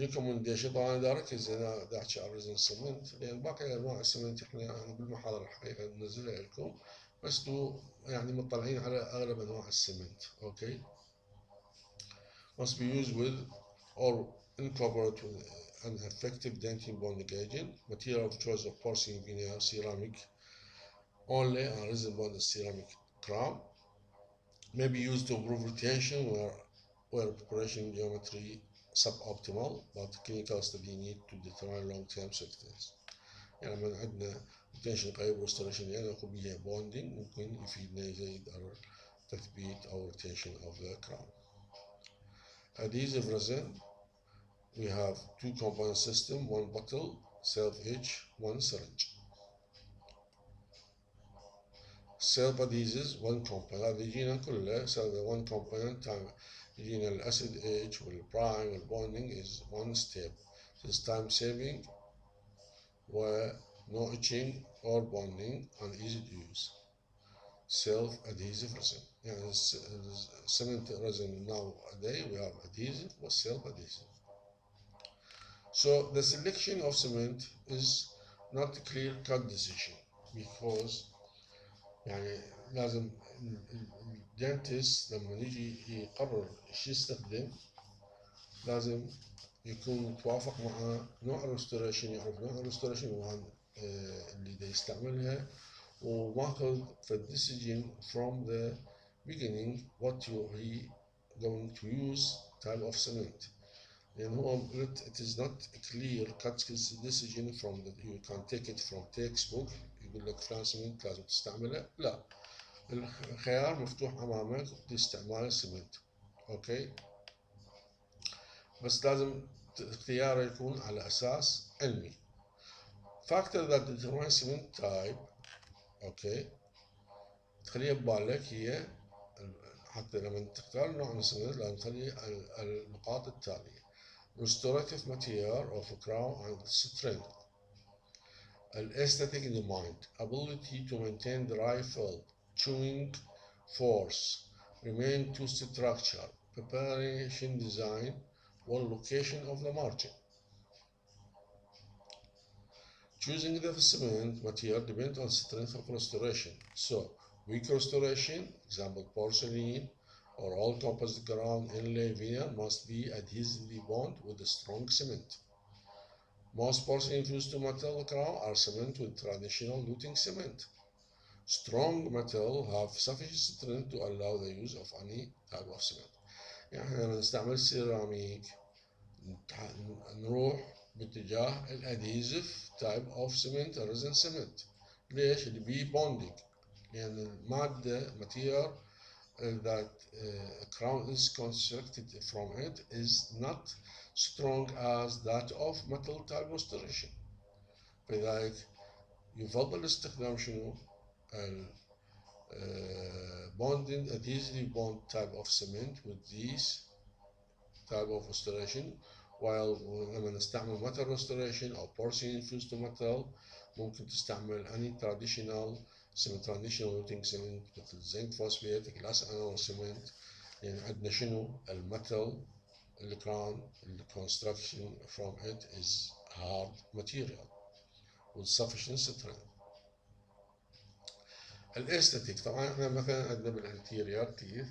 recommendation طبعا اذا ركز انا دا احكي على الريزن سمنت لان باقي انواع السمنت احنا يعني بالمحاضره الحقيقه ننزلها لكم، بس تو يعني مطلعين على اغلب انواع السمنت. اوكي. Must be used with or incorporated with an effective dentin bonding agent. Material of choice of porcelain veneer ceramic only and resin bonded ceramic crown. May be used to improve retention where where preparation geometry suboptimal but clinical study need to determine long-term success. يعني من عندنا retention قريب restoration يعني نقوم بها bonding ممكن يفيدنا يزيد تثبيت أو retention of the crown. Adhesive resin, we have two component system, one bottle, self-etch, one syringe. Self adhesives, one component. هذا يجينا كله one component time يجينا الأسيد etch والprime والbonding is one step. This time saving where no etching or bonding and easy to use. Self-adhesive resin. يعني cement resin nowadays we have adhesive or self-adhesive. So the selection of cement is not a clear-cut decision because يعني لازم الدنتست لما يجي يقرر ايش يستخدم لازم يكون متوافق مع نوع الريستوريشن، يعرف نوع الريستوريشن اللي دا يستعملها وماخذ في decision from the beginning what he going to use type of cement. لأن هو it is not a clear cut decision from the you can take it from textbook يقول لك فلان سمنت لازم تستعمله، لا، الخيار مفتوح أمامك لاستعمال السمنت. أوكي، بس لازم اختياره يكون على أساس علمي. Factor that determines cement type أوكي تخليها ببالك هي حتى لما تختار نوع من السمنت لازم تخلي النقاط التالية: Restorative material of crown and strength. Aesthetic demand, ability to maintain dry fill, chewing force, remain to structure, preparation design, or location of the margin. Choosing the cement material depends on strength of restoration. So, weak restoration, example porcelain, or all composite ground inlay veneer must be adhesively bonded with a strong cement. Most porcelain fused to metal crown are cement with traditional luting cement. Strong metal have sufficient strength to allow the use of any type of cement. يعني احنا لما نستعمل سيراميك نروح باتجاه الادهيزيف تايب اوف سيمنت ريزن سيمنت. ليش؟ اللي بيه بوندينج، لان الماده material that crown is constructed from it is not strong as that of metal type restoration. فلذلك يفضل استخدام شنو؟ bonding adhesively bond type of cement with these type of restoration. while لما نستعمل metal restoration أو porcelain fused to metal ممكن تستعمل any traditional luting cement مثل zinc phosphate glass anode cement. يعني عندنا شنو الميتال الكران construction from it is hard material with sufficient strength. الاستاتيك طبعا احنا مثلا عندنا بالانتيريور تيث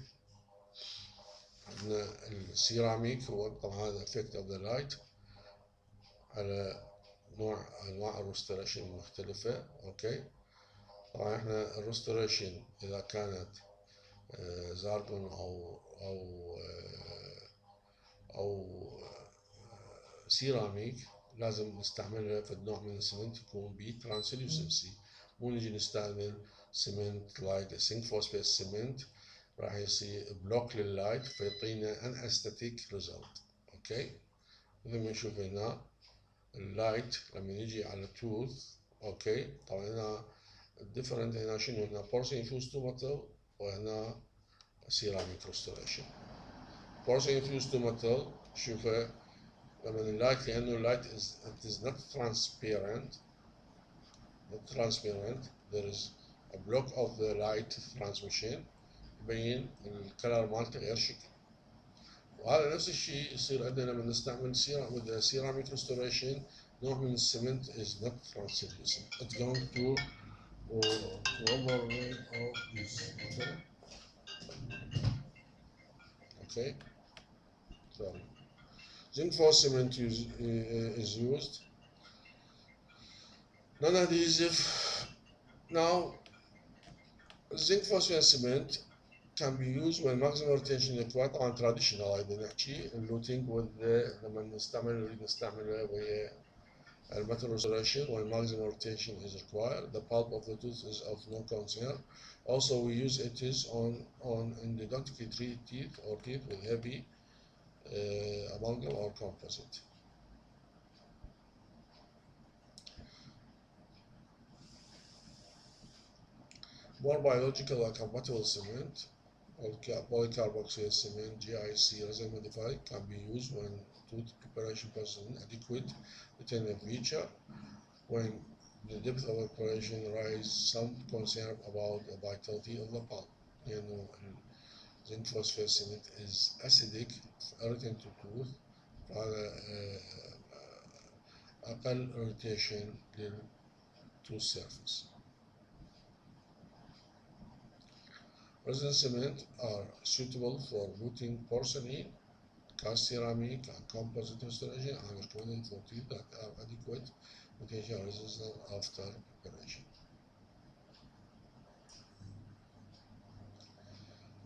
عندنا السيراميك هو طبعا هذا effect of the light على انواع الريستوريشن المختلفة. اوكي، طبعا احنا الريستوريشن اذا كانت زارجون او سيراميك لازم نستعملها في النوع من السمنت يكون بيه ترانسلوسنسي، مو نجي نستعمل سمنت لايك سينك فوسفيت سمنت راح يصير بلوك لللايت فيعطينا ان استاتيك ريزلت. اوكي، مثل ما نشوف هنا اللايت لما يجي على توث. اوكي، طبعا هنا الديفرنت هنا شنو؟ هنا بورسلين فيوز تو ميتال وهنا سيراميك ريستوريشن. بورسلين فيوز تو ميتال شوفه لما اللايت لانه اللايت is not transparent there is a block of the light transmission يبين الكلر مالته غير شكل. وهذا نفس الشيء يصير عندنا لما نستعمل سيراميك ريستوريشن نوع من السمنت is not translucent. It's going to overlay of this. Okay. Sorry. Zinc phosphate cement is used. Non-adhesive. Now, zinc phosphate cement can be used when maximum retention required on traditional هيدا نحكي اللوتينج لما نريد نستعمله ويا الميتال restoration when maximum retention is required. The pulp of the tooth is of no concern. Also, we use it is on endodontically treated teeth or teeth with heavy amalgam or composite. More biological and compatible cement or polycarboxyl cement (GIC) resin modified can be used when tooth preparation process is adequate retentive feature. When the depth of operation raises some concern about the vitality of the pulp. Zinc phosphate cement is acidic irritant to tooth على أقل irritation للtooth surface. Resin cement are suitable for luting porcelain, cast ceramic, and composite restoration and recommended for teeth that have adequate mutation resistance after preparation.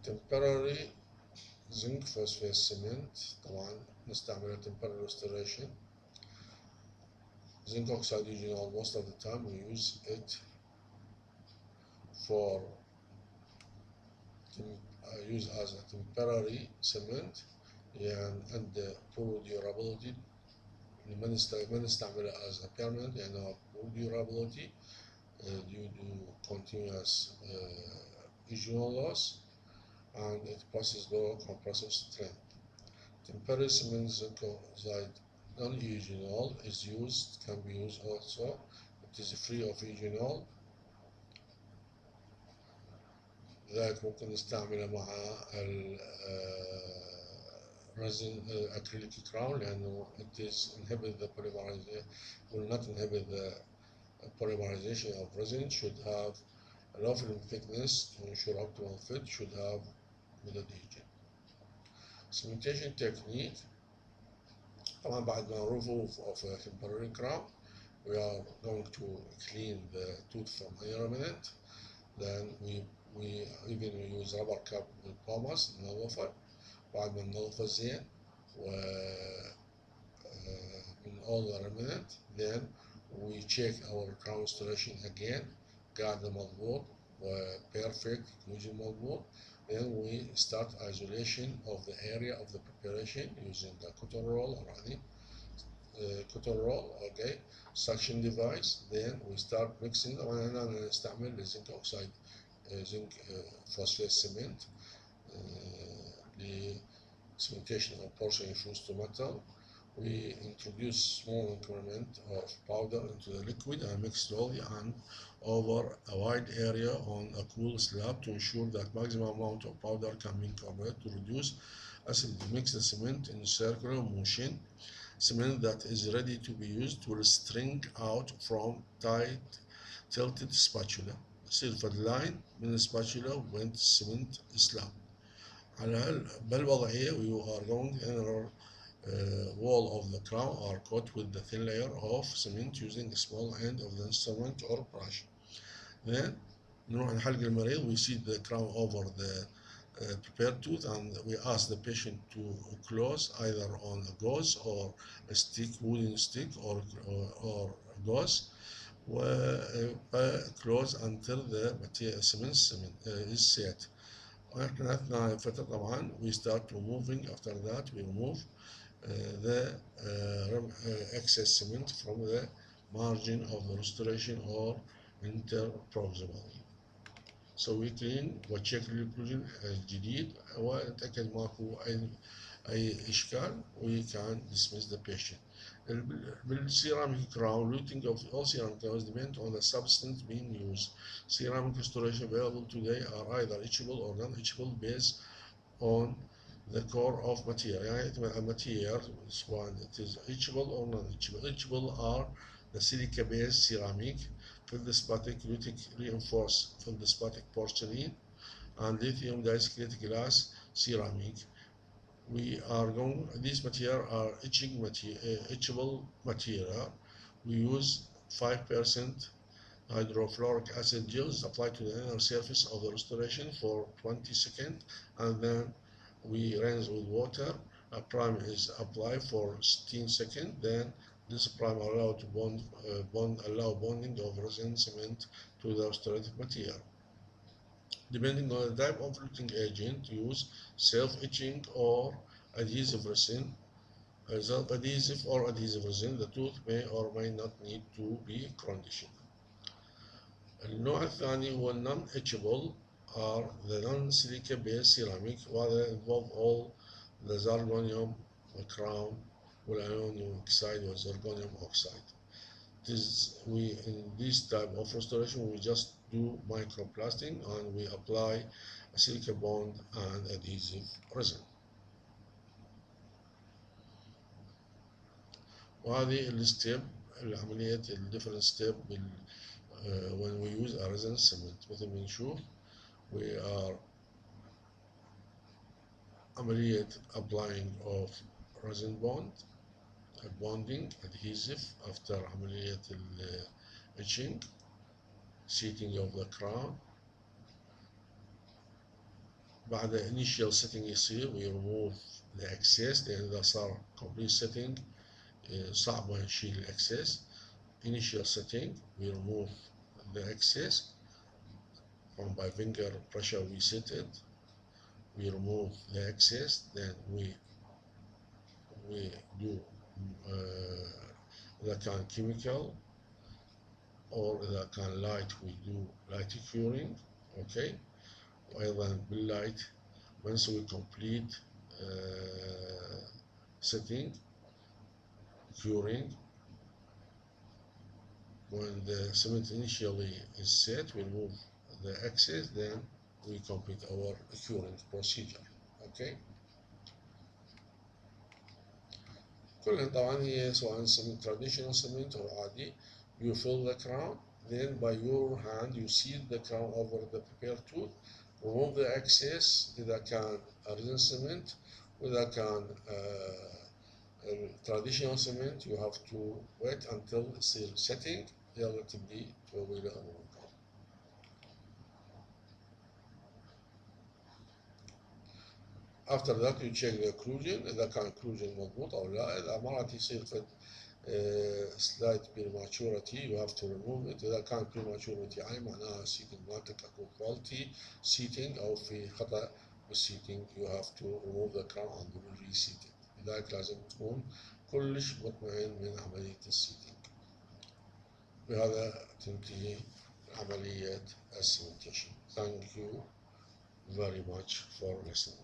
Temporary zinc phosphate cement طبعا نستعمله temporary restoration. Zinc oxide regional, most of the time we use it for use as a temporary cement يعني عند poor durability ما نستعمله as a permanent يعني poor durability due to continuous regional loss and it possesses low compressive strength. Temporary cement zinc oxide non-eugenol can be used also. It is free of eugenol. لذلك ممكن نستعمله مع resin acrylic crown لأنه it inhibit the polymerization, will not inhibit the polymerization of resin, should have a low film thickness to ensure optimal fit, should have middle aging. Cementation technique. طبعا بعد ما remove of a temporary crown, we are going to clean the tooth from air remnant. Then we use rubber cap with pumice ننظفه. بعد ما ننظفه زين من all the remnant, then we check our crown restoration again. قاعدة مضبوط perfect occlusion مضبوط. Then we start isolation of the area of the preparation using the cotton roll or any cotton roll, okay, suction device. Then we start mixing. أنا نستعمل zinc oxide zinc phosphate cement cementation of porcelain fused to metal. We introduce small increment of powder into the liquid and mix slowly and over a wide area on a cool slab to ensure that maximum amount of powder can be incorporated to reduce acidity. Mix the cement in circular motion. Cement that is ready to be used will string out from tight tilted spatula. يصير فدلاين من السباتشولا وبين السمنت slab. على بالوضعية we are going inner wall of the crown are coated with the thin layer of cement using a small end of the instrument or brush. Then نروح نحلق المريض. We seat the crown over the prepared tooth and we ask the patient to close either on a gauze or a stick, wooden stick or gauze. close until the cement is set. واحنا اثناء الفترة طبعا we start removing. After that we remove the excess cement from the margin of the restoration or interproximal. So we clean وتشيك الإكلوجن الجديد ونتأكد ماكو أي إشكال. We can dismiss the patient. بالceramic crown, luting of all ceramic crowns depend on the substance being used. Ceramic restoration available today are either etchable or non-etchable based on the core of material. يعني يعتمد على الماتيريال سواء it is etchable or non-etchable. Etchable are the silica based ceramic, feldspathic lutic reinforced feldspathic porcelain, and lithium discrete glass ceramic. These material are etchable material. We use 5% Hydrofluoric acid gel is applied to the inner surface of the restoration for 20 seconds, and then we rinse with water. A prime is applied for 16 seconds. Then this prime allows bonding of resin cement to the restorative material. Depending on the type of fluting agent used, self-etching or adhesive resin, self-adhesive or adhesive resin, the tooth may or may not need to be conditioned. النوع الثاني هو non-etchable are the non-silica based ceramic, وهذا involve all the zirconium crown والaluminum oxide والzirconium oxide. In this type of restoration we just do microplasting and we apply a silica bond and adhesive resin. وهذه الستيب العملية different step when we use a resin cement. مثل ما نشوف we are عملية applying of resin bond, bonding, adhesive after عملية etching, seating of the crown. بعد initial setting يصير we remove the excess لأن إذا صار complete setting صعب نشيل excess. Initial setting we remove the excess from by finger pressure we set it, we remove the excess, then we do إذا كان chemical or إذا كان light we do light curing. okay. وأيضا بالlight once we complete setting curing, when the cement initially is set we remove the excess, then we complete our curing procedure. okay. كلها طبعا هي سواء cement traditional cement or عادي. You fill the crown, then by your hand you seal the crown over the prepared tooth, remove the excess إذا كان resin cement، وإذا كان traditional cement you have to wait until يصير setting يلا تبدي تسوي له أمور. After that you check the occlusion إذا كان occlusion مضبوط أو لا. إذا مرات يصير فد slight prematurity you have to remove it. إذا كان prematurity عالي معناها seating مالتك أكو faulty seating أو في خطأ بالseating you have to remove the crown and reseat it. لذلك لازم تكون كلش مطمئن من عملية السيتنج. بهذا تنتهي عملية السيمنتيشن. Thank you very much for listening.